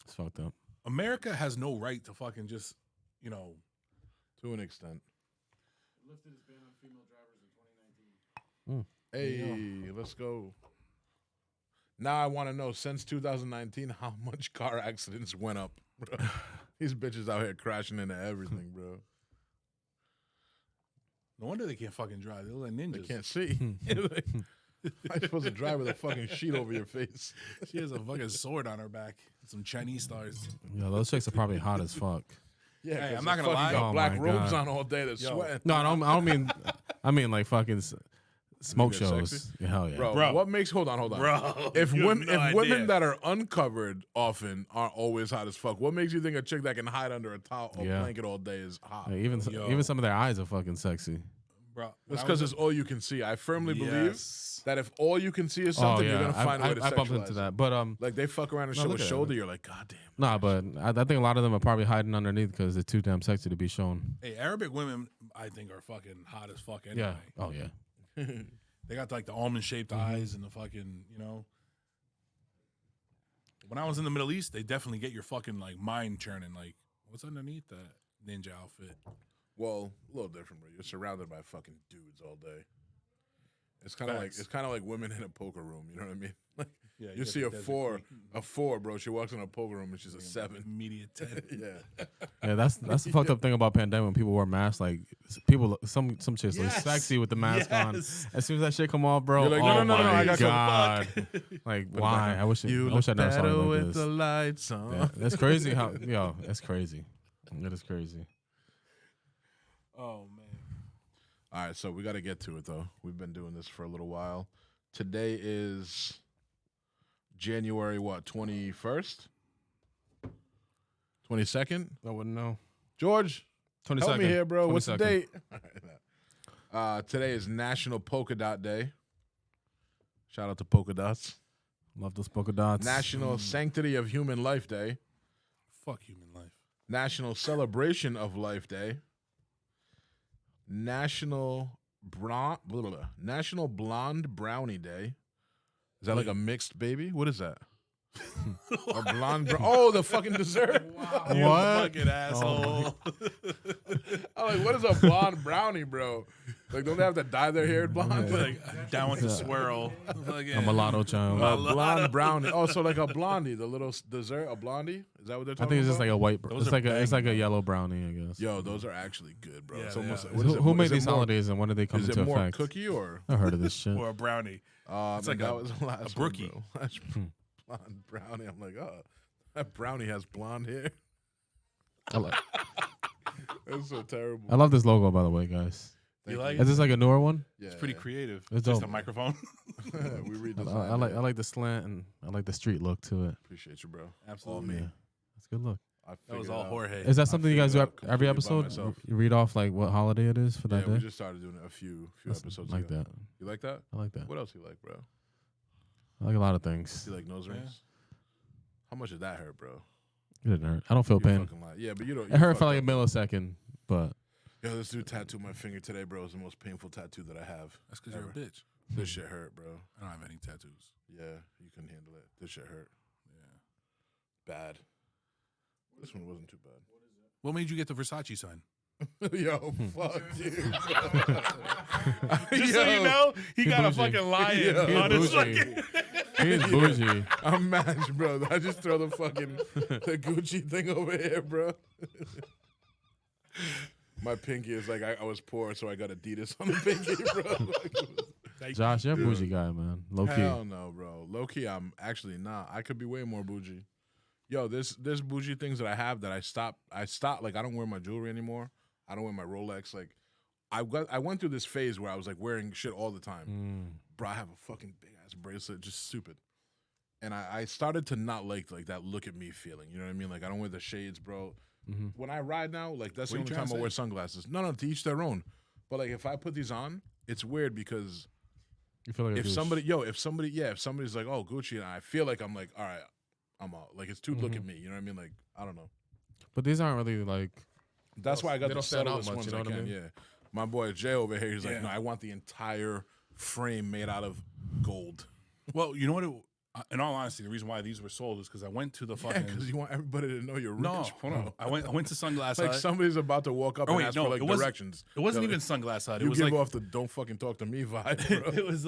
It's fucked up. America has no right to fucking just, To an extent. Lifted his ban on female drivers in 2019. Hey, let's go. Now I want to know, since 2019, how much car accidents went up, bro. These bitches out here crashing into everything, bro. No wonder they can't fucking drive. They look like They ninjas. can't see. How you supposed to drive with a fucking sheet over your face? She has a fucking sword on her back. Some Chinese stars. Yeah, those chicks are probably hot as fuck. Yeah, Hey, 'cause I'm not they gonna fucking lie. got Oh black my robes God. on all day. They're Yo. sweating. No, I don't mean. I mean like fucking Smoke they're shows. sexy? Yeah, hell yeah. Bro, what makes hold on. Bro, If you have women no if women idea. that are uncovered often are always hot as fuck, what makes you think a chick that can hide under a towel or Yeah. blanket all day is hot? Yeah, even Yo. some of their eyes are fucking sexy. Bro, That's because it's all you can see. I firmly believe Yes. that if all you can see is Oh something, yeah, you're gonna find a way to I bumped sexualize into it. that, but Like they fuck around and No, show a look at shoulder, it. you're like, God damn. nah, but I think a lot of them are probably hiding underneath because they're too damn sexy to be shown. Hey, Arabic women, I think, are fucking hot as fuck anyway. Yeah. Oh yeah. They got like the almond shaped eyes and the fucking, you know. When I was in the Middle East, they definitely get your fucking like mind churning. Like, what's underneath that ninja outfit? Well, a little different, bro. You're surrounded by fucking dudes all day. It's kind of like Facts. it's kind of like women in a poker room. You know what I mean? Like Yeah, you see a four, bro. She walks in a poker room and she's a 7. Immediate 10. Yeah. Yeah, that's the fucked up thing about pandemic when people wear masks. Like people, some chicks look Yes. sexy with the mask on. Yes. As soon as that shit come off, bro, You're like, oh no, my I got god, like why? I wish I never saw it like with this. the lights on. Yeah, that's crazy. That's crazy. It is crazy. Oh man. All right, so we got to get to it though. We've been doing this for a little while. Today is January what? 21st, 22nd. I wouldn't know. George, 22nd. help me here, bro. What's the 22nd. date? Today is National Polka Dot Day. Shout out to polka dots. Love those polka dots. National Sanctity of Human Life Day. Fuck human life. National Celebration of Life Day. National Blonde Brownie Day. Is that like a mixed baby? What is that? A blonde oh, the fucking dessert. You What? fucking asshole. I'm like, what is a blonde brownie, bro? Like, don't they have to dye their hair blonde? Like, down with the swirl. A mulatto child. A blonde brownie. Oh, so like a blondie, the little dessert, a blondie? Is that what they're I talking think it's just about? like a white. Those It's are like it's like a banging, yellow brownie, I guess. Yo, those are actually good, bro. Yeah, It's they almost are. like, what is it? Who made Is it these more- holidays and when did they come Is into it more effect? cookie or? I heard of this shit. Or a brownie. It's like that a- was the last a brookie. one, bro. That's blonde brownie. I'm like, oh, that brownie has blonde hair. I, like, That's so terrible. I love this logo, by the way, guys. You like Is it? this like a newer one? Yeah, It's pretty creative. It's Just dope. a microphone. we I redesigned. like the slant and I like the street look to it. Appreciate you, bro. Absolutely. Yeah, that's a good look. I That was figured all out. Jorge. Is that something you guys do figured out every completely by episode? myself. You read off like what holiday it is for that Yeah, we day? just started doing it a few That's- episodes like ago. that. You like that? I like that. What else you like, bro? I like a lot of things. You like nose rings? How much did that hurt, bro? It didn't hurt. I don't feel You pain. fucking lied. Yeah, but you don't. It hurt for like a millisecond, but Yo, this dude tattooed my finger today, bro. It's the most painful tattoo that I have. That's because you're a ever. bitch. This shit hurt, bro. I don't have any tattoos. Yeah, you couldn't handle it. This shit hurt. Yeah. Bad. This one wasn't too bad. What made you get the Versace sign? Yo, fuck you. Just so you know, he got a bougie. fucking lion Yeah. on his Bougie. fucking. he is bougie. I'm matched, bro. I just throw the fucking the Gucci thing over here, bro. My pinky is like I was poor, so I got Adidas on the pinky, bro. Josh, you're a bougie guy, man. Low key. Hell no, bro. Low key, I'm actually not. I could be way more bougie. Yo, there's bougie things that I have that I stopped. Like I don't wear my jewelry anymore. I don't wear my Rolex. Like I went through this phase where I was like wearing shit all the time. Bro, I have a fucking big ass bracelet, just stupid. And I started to not like that look at me feeling. You know what I mean? Like I don't wear the shades, bro. When I ride now, like that's the What you only trying time to I wear say? sunglasses. No, to each their own. But like if I put these on, it's weird because You feel like a if douche. somebody's like, oh, Gucci, and I feel like I'm like, all right, I'm out. Like it's too look at me. You know what I mean? Like I don't know. But these aren't really like. That's why I got they the don't stand out subtlest much, ones you know I what I can. mean? Yeah, my boy Jay over here, he's like, Yeah. no, I want the entire frame made out of gold. Well, you know what? In all honesty, the reason why these were sold is because I went to the Yeah, fucking. because you want everybody to know you're rich. No, hold on. bro. I went to Sunglass Like Hut. somebody's about to walk up Oh, and wait, ask no, for like it wasn't- directions. It wasn't Yo, even Sunglass Hut. It You was give like off the "don't fucking talk to me" vibe, bro. it was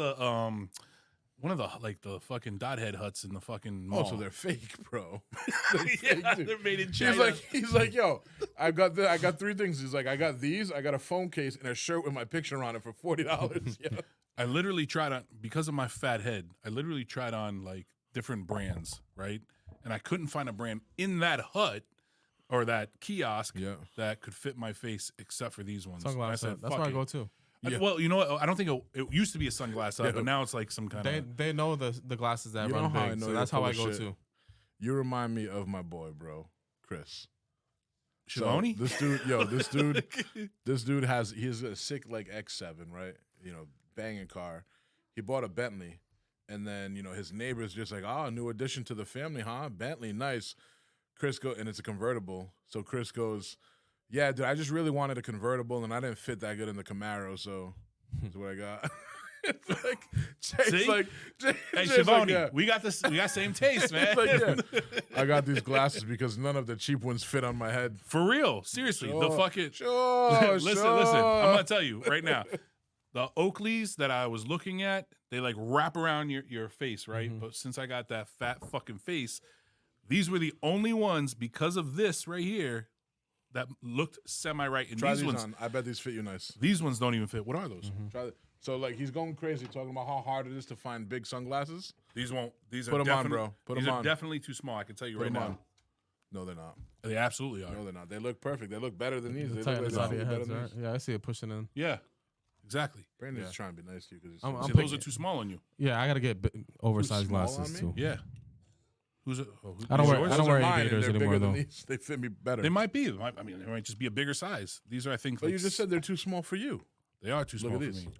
one of the fucking dot head huts in the fucking Oh, mall. so they're fake, bro. yeah, they're made in China. He's like, yo, I got 3 things. He's like, I got these, I got a phone case and a shirt with my picture on it for $40. Yeah. I literally tried on because of my fat head. I literally tried on like different brands, right? And I couldn't find a brand in that hut or that kiosk Yeah. that could fit my face except for these ones. And I Sunglass said, Hut. That's "Fuck where I it." go too. Yeah. Well, you know what? I don't think it used to be a sunglass up, but now it's like some kind of. They know the glasses that You run know how I big, know so you're that's how full I of go shit? too. You remind me of my boy, bro, Chris. Shivani? So this dude he's a sick like X7, right? You know, banging car. He bought a Bentley, and then his neighbor's just like, oh, new addition to the family, huh? Bentley, nice. And it's a convertible. So Chris goes, yeah, dude, I just really wanted a convertible, and I didn't fit that good in the Camaro, so that's what I got. It's like Jay's See? like, Hey, Jay's like, Shivani, yeah. we got this. We got same taste, man. It's like, yeah. I got these glasses because none of the cheap ones fit on my head. For real, seriously, the fucking. Sure, listen. I'm gonna tell you right now. The Oakleys that I was looking at, they like wrap around your face, right? But since I got that fat fucking face, these were the only ones because of this right here that looked semi right. And Try these these ones, on. I bet these fit you nice. these ones don't even fit. What are those? Try th- So like he's going crazy talking about how hard it is to find big sunglasses. These won't. These are Put 'em on, definitely- bro. Put these 'em are on. definitely too small. I can tell you Put right 'em now. on. No, they're not. They absolutely are. No, they're not. They look perfect. They look better than these. They Tighten look the like side of they your fit heads, better than right? these. Yeah, I see it pushing in. Yeah, exactly. Brandon's Yeah. trying to be nice to you because he's. I'm See, picky. those are too small on you. Yeah, I gotta get oversized small glasses on me? too. Yeah. Who's it? Oh, I don't these wear- yours? I don't Those are wear mine, and aviators they're anymore, bigger than though. these. They fit me better. They might be. It might just be a bigger size. These are, I think. But like you just said they're too small for you. they are too Look small at for these. me.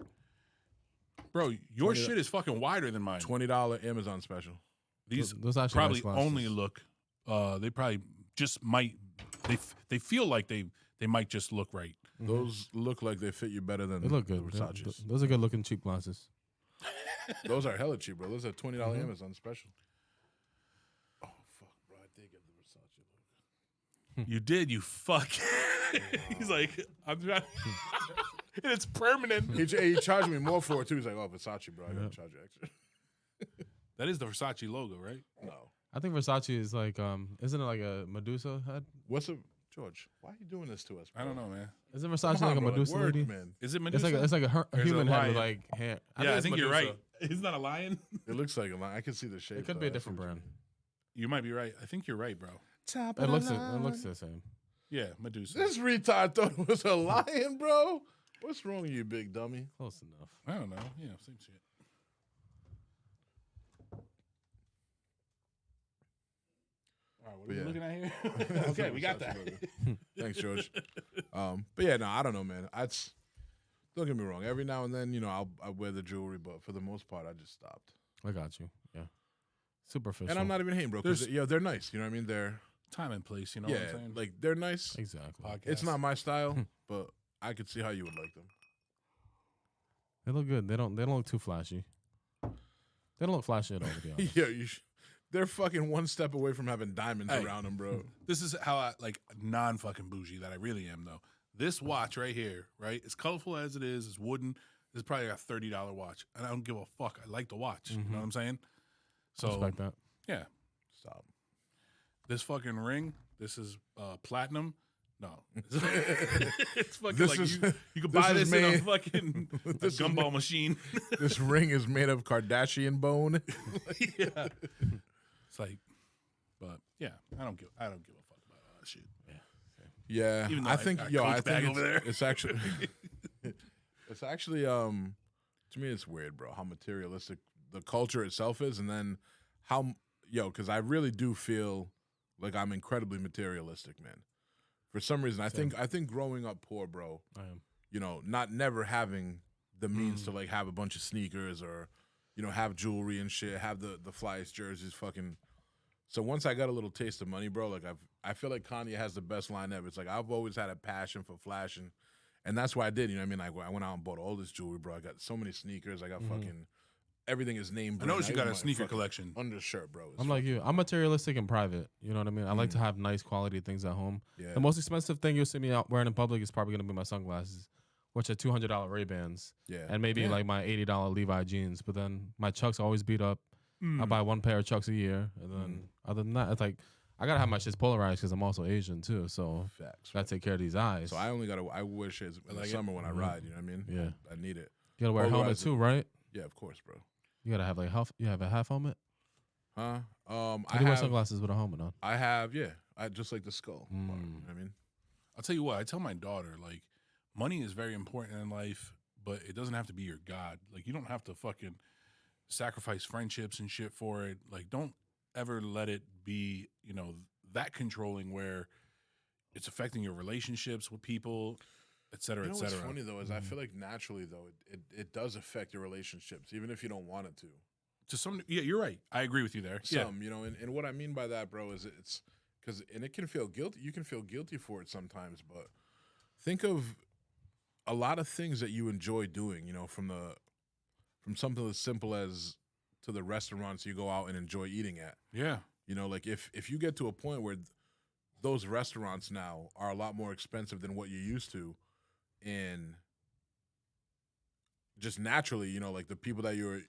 Bro, your 20 shit is fucking wider than mine. $20 Amazon special. These Those actually probably nice glasses. only look. They probably just might. They feel like they might just look right. Those look like they fit you better than They look the good. Versace's. Those are good looking cheap glasses. Those are hella cheap, bro. Those are $20 Amazon special. Oh fuck, bro! I did get the Versace look. You did, you fuck. He's like, I'm trying. And it's permanent. He charged me more for it too. He's like, "Oh, Versace, bro. I gotta charge you extra." That is the Versace logo, right? No. I think Versace is like, isn't it like a Medusa head? What's a George? Why are you doing this to us? Bro? I don't know, man. Isn't Versace Come on, like a bro, Medusa work, lady? man. Is it It's Medusa? like a Or is it human a head with lion? like hair. Yeah, I it's think you're Medusa. right. Isn't that a lion? It looks like a line. I can see the shape. It could be a different brand. You might be right. I think you're right, bro. Top It looks the same. Yeah, Medusa. This retard thought it was a lion, bro. What's wrong with you, big dummy? Close enough. I don't know. Yeah, same shit. All right, what are But we yeah. looking at here? Okay, we got that. Thanks, George. But yeah, no, I don't know, man. Don't get me wrong. Every now and then, I wear the jewelry, but for the most part, I just stopped. I got you. Yeah. Superficial. And I'm not even hating, bro. Because they're nice. You know what I mean? They're Time and place, you know what I'm saying? like they're nice. Exactly. Podcast. It's not my style, but I could see how you would like them. They look good. They don't look too flashy. They don't look flashy at all, to be honest. Yeah, they're fucking one step away from having diamonds Hey. around them, bro. This is how I like non-fucking bougie that I really am, though. This watch right here, right? As colorful as it is, it's wooden. This is probably a $30 watch, and I don't give a fuck. I like the watch. You know what I'm saying? So Respect that. yeah, Stop. this fucking ring. This is platinum. No, it's fucking This like is- you could this buy is this in a made- fucking This is gumball machine. This ring is made of Kardashian bone. Yeah, it's like, but yeah, I don't give a fuck about all that shit. Yeah, Even though I I think got yo, Coach I bag think over there. it's actually, it's actually to me it's weird, bro. How materialistic the culture itself is, and then because I really do feel like I'm incredibly materialistic, man. For some reason, I think growing up poor, bro. I am. Not never having the means to like have a bunch of sneakers or, have jewelry and shit, have the flyest jerseys, fucking. So once I got a little taste of money, bro, like I feel like Kanye has the best line ever. It's like I've always had a passion for flashing, and that's why I did. You know what I mean? Like I went out and bought all this jewelry, bro. I got so many sneakers. I got fucking everything is named. I noticed you got a sneaker collection. Undershirt, bro. I'm like you. I'm materialistic in private. You know what I mean? I like to have nice quality things at home. Yeah. The most expensive thing you'll see me out wearing in public is probably gonna be my sunglasses, which are $200 Ray-Bans, Yeah. and maybe like my $80 Levi jeans. But then my Chucks always beat up. I buy one pair of Chucks a year, and then other than that, it's like I gotta have my shits polarized because I'm also Asian too. So Facts. gotta take care of these eyes. So I wear shit in the like it. summer when I ride. You know what I mean? Yeah. I need it. You gotta wear a helmet Polarized. too, right? Yeah, of course, bro. You gotta have like you have a half helmet. Huh? I I do wear have. sunglasses with a helmet on. I have. Yeah. I just like the skull. part, you know what I mean? I'll tell you what. I tell my daughter like, money is very important in life, but it doesn't have to be your God. Like, you don't have to fucking sacrifice friendships and shit for it. Like, don't ever let it be, you know, that controlling where it's affecting your relationships with people, et cetera, You know et what's cetera. funny though is I feel like naturally though it does affect your relationships even if you don't want it to. To some, yeah, you're right. I agree with you there. Yeah. Some, you know, and what I mean by that, bro, is it's because and it can feel guilty. You can feel guilty for it sometimes, but think of a lot of things that you enjoy doing. You know, from something as simple as to the restaurants you go out and enjoy eating at. Yeah. You know, like if you get to a point where those restaurants now are a lot more expensive than what you used to, and just naturally, you know, like the people that you're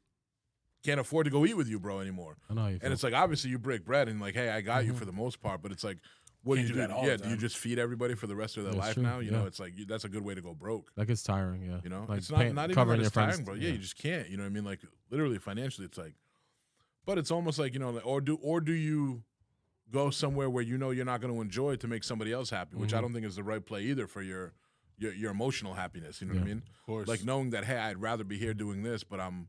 can't afford to go eat with you, bro, anymore. I know how you And feel. it's like obviously you break bread and like, hey, I got you for the most part, but it's like, what do Can't you do do? that all Yeah, the do you time. just feed everybody for the rest of their That's life true, now? You know, yeah. it's like that's a good way to go broke. Like it's tiring, yeah. You know, like it's not even covering that your it's friends, tiring, bro. Yeah, yeah. you just can't. You know what I mean? Like literally financially, it's like, but it's almost like, you know, like, or do you go somewhere where you know you're not going to enjoy to make somebody else happy, which I don't think is the right play either for your emotional happiness. You know what I Yeah. mean? Of course. Like knowing that, hey, I'd rather be here doing this, but I'm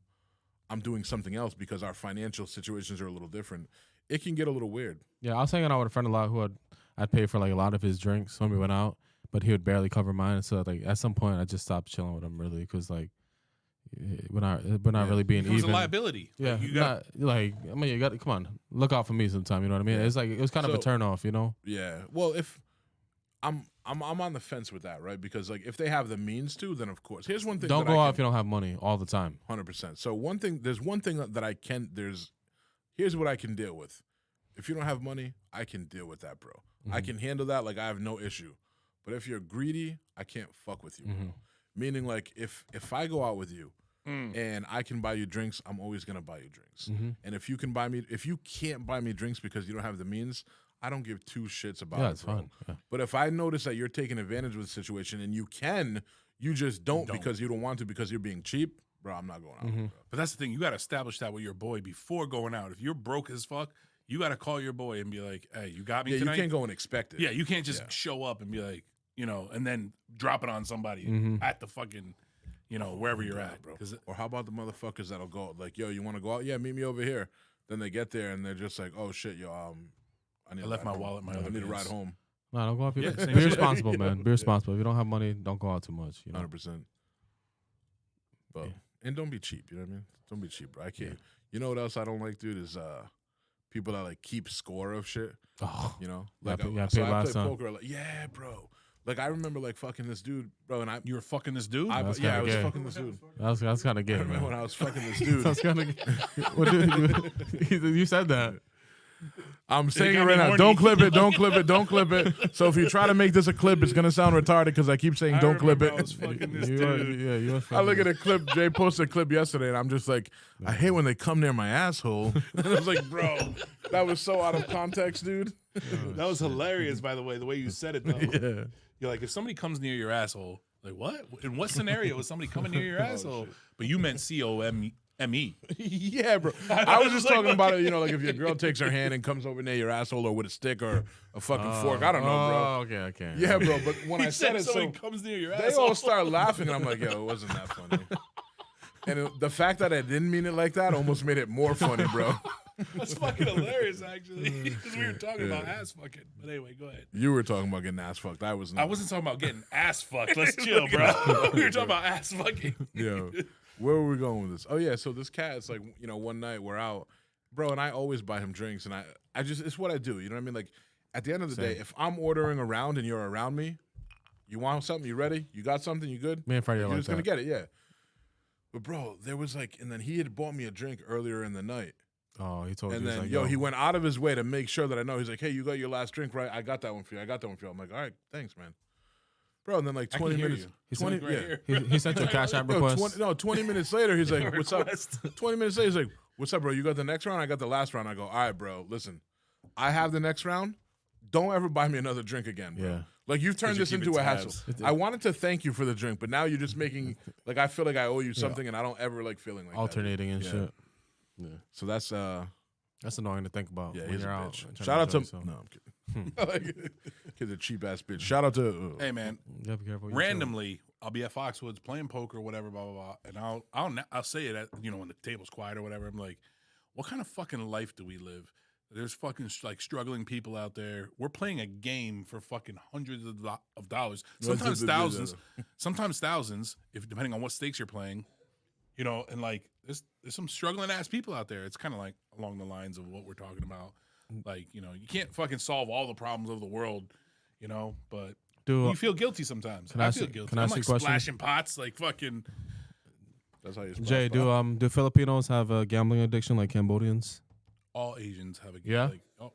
doing something else because our financial situations are a little different. It can get a little weird. Yeah, I was hanging out with a friend a lot who I'd pay for like a lot of his drinks when we went out, but he would barely cover mine. So like at some point, I just stopped chilling with him really because like we're not really being It becomes even. a liability. Yeah, Like, you got not, like I mean, you got to come on, look out for me sometime. You know what I mean? Yeah. It's like it was kind of a So- turn off. You know? Yeah. Well, if I'm on the fence with that, right? Because like if they have the means to, then of course. Here's one thing. Don't that go I out if you don't have money all the time. 100%. So there's one thing that I can. Here's what I can deal with. If you don't have money, I can deal with that, bro. I can handle that. Like I have no issue. But if you're greedy, I can't fuck with you. Bro. Meaning like if I go out with you and I can buy you drinks, I'm always gonna buy you drinks. And if you can't buy me drinks because you don't have the means, I don't give two shits about Yeah, it, it's bro. fine. Yeah. But if I notice that you're taking advantage of the situation and you just don't because you don't want to because you're being cheap, bro, I'm not going out. Bro. But that's the thing. You got to establish that with your boy before going out. If you're broke as fuck, you got to call your boy and be like, hey, you got me Yeah, tonight? you can't go and expect it. Yeah, you can't just show up and be like, you know, and then drop it on somebody at the fucking, you know, wherever you're at. bro. 'Cause Or how about the motherfuckers that'll go like, yo, you want to go out? Yeah, meet me over here. Then they get there and they're just like, oh shit, yo, I need I a left ride my home. wallet, my I other need a ride pants. home. No, don't go out. Yeah, same Be shit. responsible, man. Be responsible. If you don't have money, don't go out too much. You know. 100%. But Yeah. and don't be cheap. You know what I mean? Don't be cheap, bro. I can't. You know what else I don't like, dude? Is people that like keep score of shit. Oh, You know, Yeah, like I paid so I last play time. poker. Like, yeah, bro. Like I remember like fucking this dude, bro, and I You were fucking this dude? That's yeah, I kinda was gay. fucking this dude. that's kind of gay, I remember man. when I was fucking this dude. That's kind of. What did you said that? I'm saying it got right me now. horny. Don't clip it. Don't clip it. Don't clip it. So if you try to make this a clip, it's gonna sound retarded because I keep saying don't clip I was it. fucking this You are- dude. yeah, you were I look at a clip. Jay posted a clip yesterday, and I'm just like, I hate when they come near my asshole. And I was like, bro, that was so out of context, dude. That was hilarious, by the way, the way you said it, though. Yeah. You're like, if somebody comes near your asshole, like, what? In what scenario is somebody coming near your asshole? But you meant COME. Yeah, bro. I was just talking about it, you know, like if your girl takes her hand and comes over near your asshole or with a stick or a fucking fork. I don't know, bro. Oh, okay. Yeah, bro. But when I He said said it, if so somebody comes near your they asshole. all start laughing, and I'm like, yo, it wasn't that funny. And the fact that I didn't mean it like that almost made it more funny, bro. That's fucking hilarious, actually. Because we were talking about ass fucking. But anyway, go ahead. You were talking about getting ass fucked. I was not. I wasn't talking about getting ass fucked. Let's chill, bro. We were talking about ass fucking. Yo, where were we going with this? Oh yeah, so this cat, it's like, you know, one night we're out, bro, and I always buy him drinks, and I just, it's what I do. You know what I mean? Like at the end of the day, if I'm ordering around and you're around me, you want something, you ready? You got something, you good? Me and Freddie are You're like just gonna that. get it, yeah. But bro, there was like, and then he had bought me a drink earlier in the night. Oh, he told And you. he's then, like, yo, he went out of his way to make sure that I know. He's like, hey, you got your last drink, right? I got that one for you. I got that one for you. I'm like, all right, thanks, man. Bro, and then like I 20 can hear minutes. you. He's 20, Right yeah. here. He sent you a Cash App Yo, request. 20 minutes later, he's like, what's up? Request. 20 minutes later, he's like, what's up, bro? You got the next round? I got the last round. I go, all right, bro, listen, I have the next round. Don't ever buy me another drink again, bro. Yeah. Like, you've turned you this keep into it a hassle. tabs. I wanted to thank you for the drink, but now you're just making, like, I feel like I owe you something, and I don't ever like feeling like Alternating and Yeah. shit. Yeah. that. So that's annoying to think about yeah, when he's a you're out. bitch. and trying Shout out to enjoy yourself. no, I'm kidding. Kid's a cheap ass bitch. Shout out to Hey, man. Yeah, be careful. you Randomly, I'll be at Foxwoods playing poker or whatever, blah blah blah, and I'll say it at, when the table's quiet or whatever. I'm like, what kind of fucking life do we live? There's fucking like struggling people out there. We're playing a game for fucking hundreds of dollars, sometimes thousands, if depending on what stakes you're playing. And like there's some struggling ass people out there. It's kind of like along the lines of what we're talking about. Like, you can't fucking solve all the problems of the world, but you feel guilty sometimes. I feel guilty. Can I I'm ask you like a question? splashing pots, like fucking. That's how you. Jay, do Filipinos have a gambling addiction like Cambodians? All Asians have a Yeah?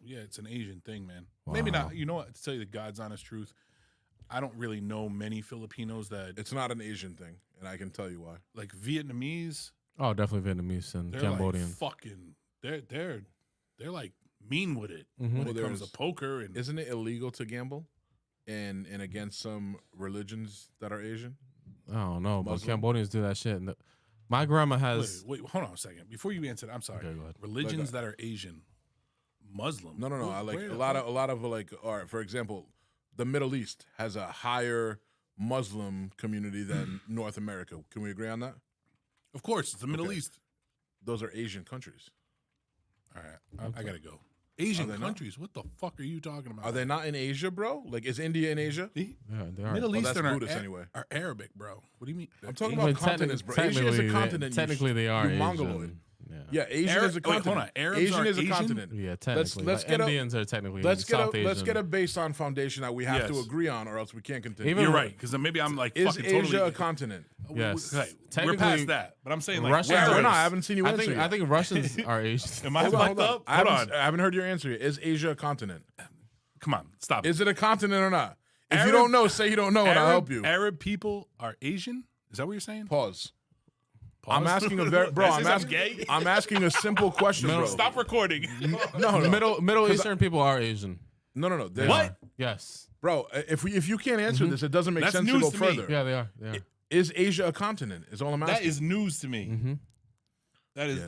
it's an Asian thing, man. Maybe not. You know what? To tell you the God's honest truth, I don't really know many Filipinos that It's not an Asian thing, and I can tell you why. like Vietnamese. Oh, definitely Vietnamese and They're Cambodian. like fucking. They're like mean with it Mhm. when Well, it comes there's- to poker and. Isn't it illegal to gamble, and against some religions that are Asian? I don't know, but Muslim? Cambodians do that shit. And my grandma has. Wait, hold on a second. Before you answer, I'm sorry. Okay, go ahead. Religions that are Asian, Muslim. No. I like Where- a lot of like. All right, for example, the Middle East has a higher Muslim community than North America. Can we agree on that? Of course, it's the Middle Okay. East. Those are Asian countries. All right, I gotta go. Asian Are they not? countries. What the fuck are you talking about? Are they not in Asia, bro? Like, is India in Asia? Yeah, they are. Middle Well, that's Eastern are, Buddhist anyway. are Arabic, bro. What do you mean? I'm talking Well, about continents, bro. Asia is a technically, continent. Technically, they are you Asian. Mongoloid. Yeah. Yeah, Asian Arab- is a wait, hold continent. on. Arabs Asian are is a Asian? continent. Yeah, technically. let's Like, get a- Indians are technically Let's get South Asian. let's get a based on foundation that we have to Yes. agree on, or else we can't continue. Even You're right, because maybe I'm like is fucking Asia totally. a continent? Yes. Okay, we're Technically, past that. But I'm saying like Russians where are- We're is- not. I haven't seen you I answer think yet. I think Russians are Asian. Am I Hold on, fucked hold on. up? I haven't heard your answer yet. Is Asia a continent? Come on, stop. Is it a continent or not? If Arab- you don't know, say you don't know, and I'll help you. Arab people are Asian. Is that what you're saying? Pause. Pause? I'm asking a very bro. Did I I'm say asking. something gay? I'm asking a simple question, bro. Stop recording. No. Middle Eastern people are Asian. No. They What? are. Yes. bro? If you can't answer this, it doesn't make That's sense to news go to me. further. Yeah, they are. They are. Is Asia a continent? Is all I'm asking. That is news to me. Mm-hmm. That is.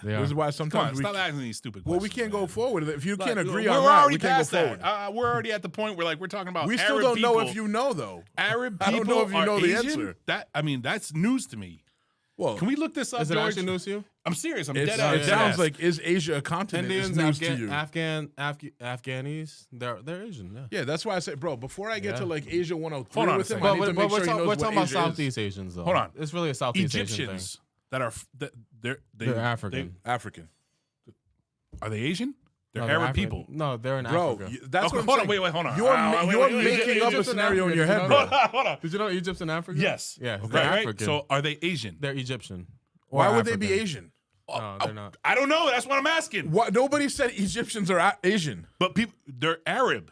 They are. This is why Come sometimes on, we. stop asking these stupid Well, questions. we can't go man. forward. If you can't Like, agree we're on that, already we can't past go forward. that. We're already at the point where like we're talking about. We still Arab don't know people. if you know though. Arab I people don't know if you are know the Asian? answer. That's news to me. Well, Can we look this up, Is it George? actually news to you? I'm serious. I'm it dead ass. sounds like is Asia a continent? Indians, It's news to you. Afghanis, they're Asian. Yeah. Yeah, that's why I said, bro. Before I get Yeah. to like Asia 103 Hold on a with him, second. I need to make sure he knows we're what talking about Asia is. Southeast Asians, though. Hold on. It's really a Southeast Asian Egyptians that are they're African. African, are they Asian? They're No, Arab African. people. No, they're in bro. Africa. That's Okay, what I'm hold on, saying. wait, hold on. You're Wait, making up a Egypt's in scenario in your Africa, head, you bro. know Hold on. Did you know Egypt's in Africa? Yes. Yeah, Right, they're right. African. So are they Asian? They're Egyptian. Or Why would they be African. Asian? No, they're not. I don't know. That's what I'm asking. What? Nobody said Egyptians are Asian. But people, they're Arab.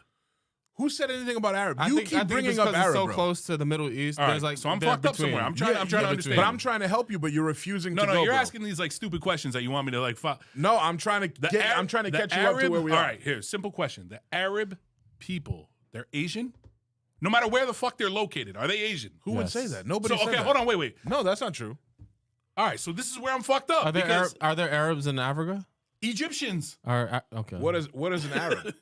Who said anything about Arab? I You think, keep bringing up it's Arab, so bro. close to the Middle East. All right, There's like so I'm they're fucked up between. somewhere. I'm trying to understand. But I'm trying to help you, but you're refusing No, to go. you're bro. asking these like stupid questions that you want me to like. No, I'm trying to I'm trying to catch you up to where we are. All right, here, simple question: the Arab people, they're Asian. No matter where the fuck they're located, are they Asian? Who would Yes. say that? Nobody So said okay, that. hold on, wait. No, that's not true. All right, so this is where I'm fucked up. Are there because are there Arabs in Africa? Egyptians? Okay. What is an Arab?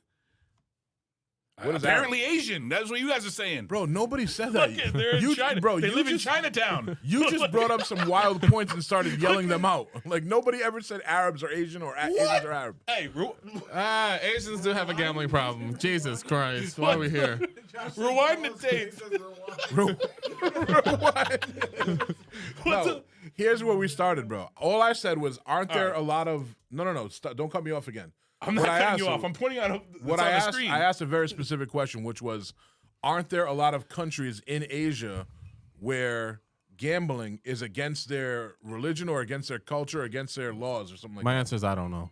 What is Apparently Asian. That's what you guys are saying. Bro, nobody said that. Look, they're in China. Bro, they you live in just- Chinatown. You just brought up some wild points and started yelling them out. Like nobody ever said Arabs are Asian or Asians are Arab. Hey, Asians do have a gambling problem. Jesus Christ. Why are we here? rewind the tape. No, here's where we started, bro. All I said was, aren't there a lot of no? Don't cut me off again. I'm not What I cutting asked you off. was- I'm pointing out What on I the asked, screen. I asked a very specific question, which was, aren't there a lot of countries in Asia where gambling is against their religion or against their culture, against their laws or something like My that? answer is I don't know.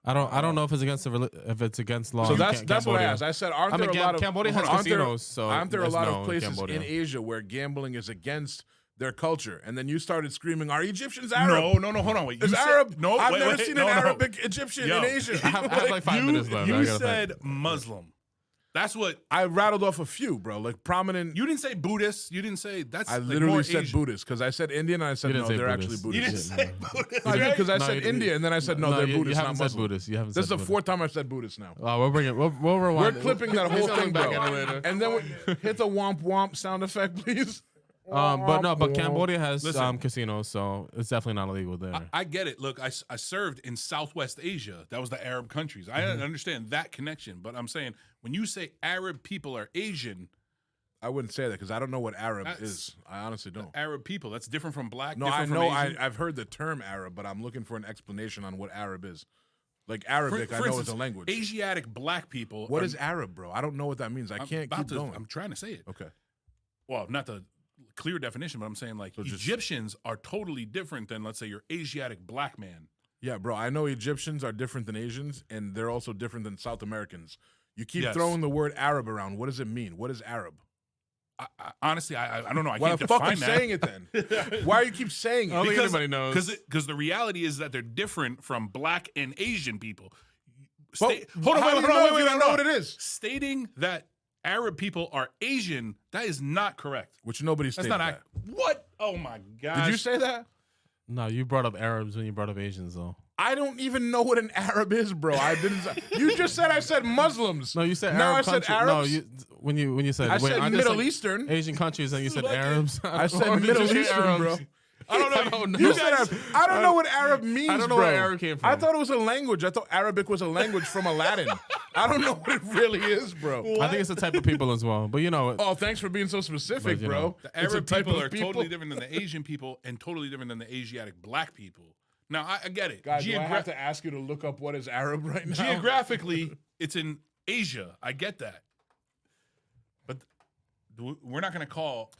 I don't know if it's against if it's against law. So in that's what I Cambodia. asked. I said, aren't I mean, there a lot of Cambodia has aren't there- casinos, so aren't there a it's lot of known in places Cambodia. in Asia where gambling is against their culture? And then you started screaming, "Are Egyptians Arab?" No, hold on, wait. Is You said- Arab? No, I've wait, never seen no, an no. Arabic Egyptian Yo. in Asia. I have like 5 minutes left. I You gotta said Muslim. That's what I rattled off a few, bro. Like prominent. you didn't say. Buddhist. You didn't say that's. I like literally more said Asian. Buddhist because I said Indian and I said You didn't no, say they're Buddhist. actually You Buddhist. didn't say Buddhist. I did right? because I No, said you- India and then I said no, they're you Buddhist, haven't not said Muslim. Buddhist. You haven't This is said the Buddhist. fourth time I said Buddhist now. We'll bring it. We'll We're rewind. clipping that whole He's gonna thing, look bro. back at it later. And then hit the womp womp sound effect, please. But Cambodia has Listen. casinos, so it's definitely not illegal there. I get it. Look, I served in Southwest Asia. That was the Arab countries. I understand that connection, but I'm saying when you say Arab people are Asian, I wouldn't say that because I don't know what Arab That's- is. I honestly don't. Arab people, that's different from black. No, I different know. From Asian. I've heard the term Arab, but I'm looking for an explanation on what Arab is. Like Arabic, For I know instance, is a language. Asiatic black people. What are- is Arab, bro? I don't know what that means. I I'm can't about keep to- going. I'm trying to say it. Okay. Well, not the clear definition, but I'm saying like So just- Egyptians are totally different than, let's say, your Asiatic black man. Yeah, bro. I know Egyptians are different than Asians, and they're also different than South Americans. You keep Yes. throwing the word Arab around. What does it mean? What is Arab? Honestly, I don't know. I Why can't the fuck define are you that. saying it then? Why do you keep saying I don't it? think anybody knows. Because the reality is that they're different from black and Asian people. Well, Hold on, how do you know if you don't know what it is? Stating that Arab people are Asian, that is not correct. Which nobody That's stated not that. what? Oh my god! Did you say that? No, you brought up Arabs when you brought up Asians, though. I don't even know what an Arab is, bro. I didn't. You just said I said Muslims. No, you said Now Arab I said country. Arabs. No, when you said I wait, said aren't there Middle some Eastern. Asian countries, and you said Arabs. I said Or did you Middle say Eastern, Arabs? bro. I don't know. I don't know. You said Arab. I don't know what Arab means, I don't know bro. where Arab came from. I thought it was a language. I thought Arabic was a language from Aladdin. I don't know what it really is, bro. I think it's a type of people as well. But you know, Oh, thanks for being so specific, But, you bro. know, The It's a Arab type people of are totally different than the Asian people, and totally different than the Asiatic black people. Now, I get it. Guys, do I have to ask you to look up what is Arab right now? Geographically, it's in Asia. I get that, but we're not going to call.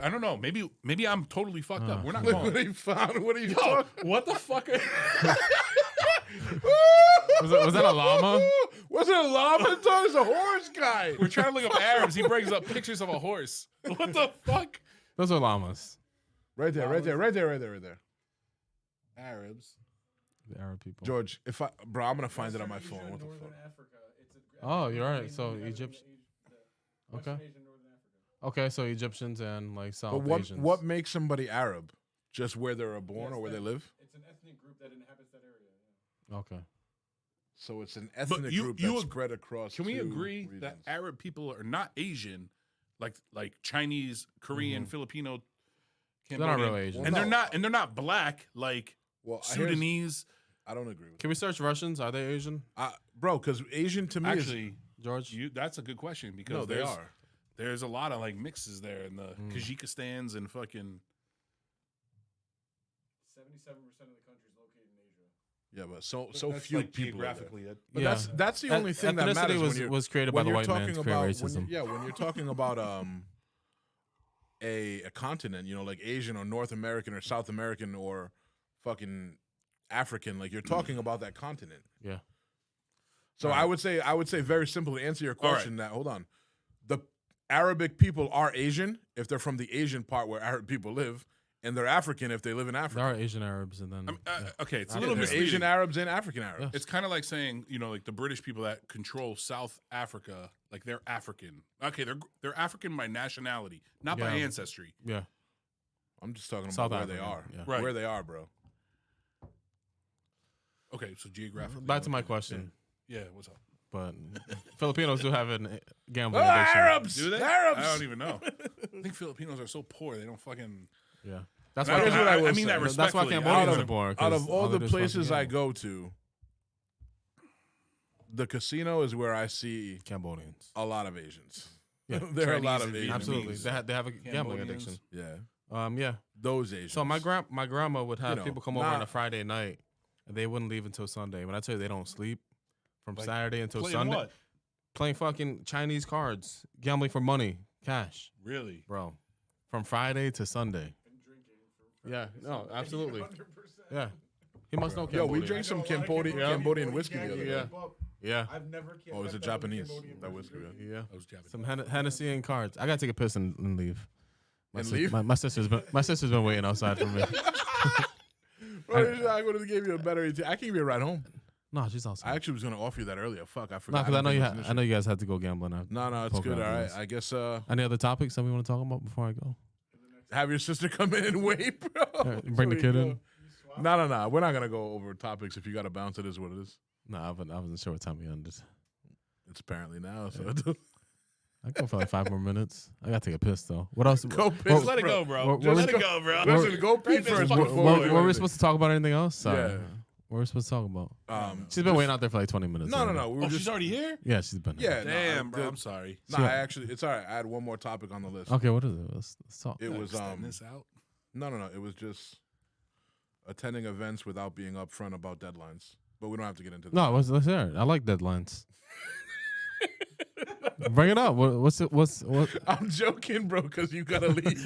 I don't know. Maybe I'm totally fucked up. We're not Look what calling. he found. What are you Yo, talking? what the fuck? was that a llama? Was it a llama? Dog? It's a horse guy. We're trying to look up Arabs. He brings up pictures of a horse. What the fuck? Those are llamas. Right there, right there, right there, right there, right there. Arabs. The Arab people. George, bro, I'm gonna find it on my phone. What the fuck? Oh, you're right. So Egypt. Okay. Okay, so Egyptians and like South But Asians. what makes somebody Arab? Just where they were born or where they live? It's an ethnic group that inhabits that area. Okay. So it's an ethnic you- group you that's ag- spread across. Can we two agree regions. that Arab people are not Asian, like Chinese, Korean, Filipino, They're not Cambodian, real Asian. and Well, they're not black like Well, Sudanese. I don't agree with Can we search Russians? Are they Asian? that. Bro, because Asian to me is Actually, George? that's a good question because no, they there's, are. there's a lot of like mixes there in the Kyrgyzstans and fucking. 77% of the country is located in Asia. Yeah, but so that's, few like, people. are there. geographically. But Yeah. that's the only thing that Ethnicity matters was when you're, was created by when the you're white man talking to create about racism. when you're talking about a continent, you know, like Asian or North American or South American or fucking African, like you're talking about that continent. Yeah. So Right. I would say very simple to answer your All right. question that hold on. The Arabic people are Asian if they're from the Asian part where Arab people live, and they're African if they live in There Africa. are Asian Arabs and then yeah. Okay, it's a Yeah, little They're misleading. Asian Arabs and African Arabs. Yeah. It's kind of like saying, like the British people that control South Africa, like they're African. Okay, they're African by nationality, not by Yeah. ancestry. Yeah. I'm just talking about South where they Africa, are. yeah. Right. Where they are, bro. Okay, so geographically. Back to my question. Yeah, what's up? But Filipinos do have a gambling Oh, addiction. Arabs! Do they? Arabs! I don't even know. I think Filipinos are so poor they don't fucking. Yeah. That's And why Here's what I will I mean that say. that's why respectfully. Cambodians Out are poor. Out of 'cause all they the just fucking places I gamble. go to, the casino is where I see Cambodians. a lot of Asians. Yeah. There are a lot Chinese of and Asians. Absolutely. Vietnamese. They have a gambling Cambodians. addiction. Yeah, Yeah. those Asians. So my grandma would have know, people come over on not- a Friday night and they wouldn't leave until Sunday. When I tell you they don't sleep from Like, Saturday until Playing Sunday, what? playing fucking Chinese cards, gambling for money, cash, Really? bro, from Friday to Sunday. And drinking for Yeah, no, absolutely. 100%. Yeah, he must know Yo, we Cambodia. drank some I know a lot of Cambodian whiskey the can't other keep day. up. Yeah, I've never kept Oh, is it kept up with Japanese? Cambodian That whiskey. drinking. yeah. I was jabbing. Some Hennessy and cards. I gotta take a piss and leave. And leave? My sister's been waiting outside for me. Bro, I would have gave you a better. I can give you a ride home. No, she's outside. I actually was gonna offer you that earlier. Fuck, I No, forgot. because I know didn't you. think it was an I know you guys had to go gambling. No, it's Poker good. All right, afterwards. I guess. Any other topics that we want to talk about before I go? Have your sister come in and wait, bro. Bring the kid in. No. We're not gonna go over topics. If you got to bounce, it is what it is. No, I wasn't sure what time we ended. It's apparently now. So I go for like 5 more minutes. I gotta take a piss though. What else? go piss, Just let it go, bro. What- Just what- let it go, bro. Listen, go pee Right this first. fucking before forward. we do Were we anything. supposed to talk about anything else? Sorry. Yeah. What were we supposed to talk about? She's been just- waiting out there for like 20 minutes. No. already. We were Oh, just she's already here? Yeah, she's been. Yeah. Damn, no, bro. I'm sorry. No, See, I actually, it's all right. I had one more topic on the list. Okay, what is it? Let's talk. It was Extend this out. no. It was just attending events without being upfront about deadlines. But we don't have to get into that. No, let's hear it. I like deadlines. Bring it up. What's it? What's what? I'm joking, bro, because you gotta leave.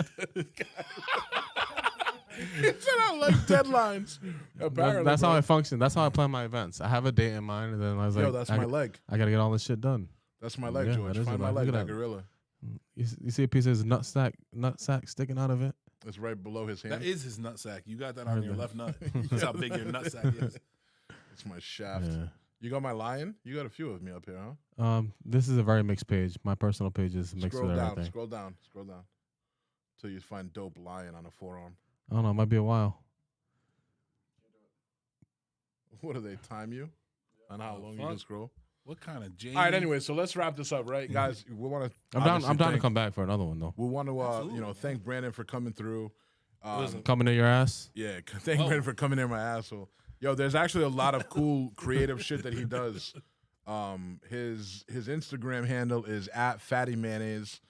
He said I like deadlines. Apparently, That's how bro. I function. That's how I plan my events. I have a date in mind, and then I was like, Yo, that's my leg. I gotta get all this shit done. That's my leg, Yeah, George. that is Find your my leg. leg, Look at that that. gorilla. You see a piece of his nutsack sticking out of it. It's right below his hand. That is his nutsack. You got that on Heard your that. left nut. That's how big your nutsack is. It's my shaft. Yeah. You got my lion? You got a few of me up here, huh? This is a very mixed page. My personal page is mixed Scroll with down, everything. scroll down, scroll down. Till you find dope lion on a forearm. I don't know. It might be a while. What do they time you? On how long you fuck? can scroll? What kind of Jamie? All right, anyway, so let's wrap this up, right, guys? We want to. I'm down to come back for another one though. We want to, Absolutely. thank Brandon for coming through. Coming in your ass. Yeah, thank Brandon for coming in my asshole. Yo, there's actually a lot of cool creative shit that he does. His Instagram handle is @fattymayonnaise,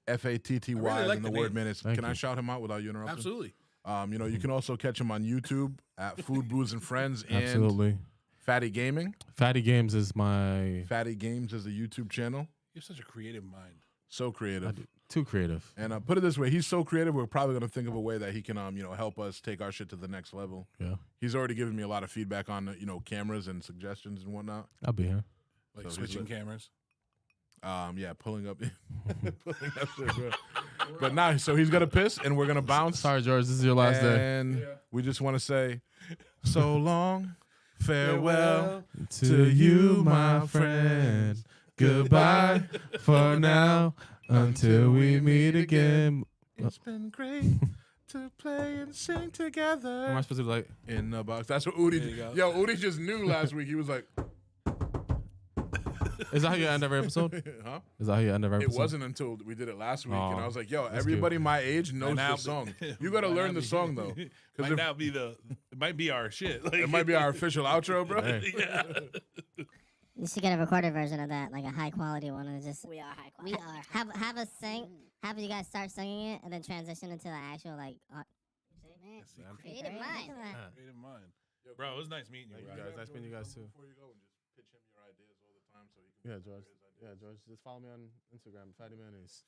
FATTY, I really like and the the word name. mayonnaise. Thank Can I you. shout him out without you interrupting? Absolutely. You can also catch him on YouTube at Food, Booze, and Friends and Absolutely. Fatty Gaming. Fatty Games is my Fatty Games is the YouTube channel. You have such a creative mind. So creative. too creative. And put it this way, he's so creative, we're probably going to think of a way that he can, help us take our shit to the next level. Yeah, He's already given me a lot of feedback on, cameras and suggestions and whatnot. I'll be here. Like So he's switching lit. cameras. Yeah, pulling up shit, bro. But now, so he's going to piss and we're going to bounce. Sorry, George. This is your last day. And we just want to say, so long, farewell. To you, my friend. Goodbye for now until we meet again. It's been great to play and sing together. Am I supposed to like? In the box. That's what There you Udi. go. Yo, Udi just knew last week. He was like, Is that how you end every episode? huh? Is that how you end every It episode? wasn't until we did it last week, and Oh, I was like, "Yo, that's everybody my age knows now the be- song. You got to might learn not the be- song though, Might because now be it might be our shit. Like, it might be our official outro, bro." Hey. yeah. You should get a recorded version of that, like a high quality one, and just We are high quality. have us sing, have you guys start singing it, and then transition into the actual like. Creative mind. Creative mind. Bro, it was nice meeting you, Thank bro. you guys. Nice meeting you guys too. Before you go, and just pitch him your ideas all the time, so he can. Yeah, George. Yeah, George. Just follow me on Instagram, Fatty Mayonnaise.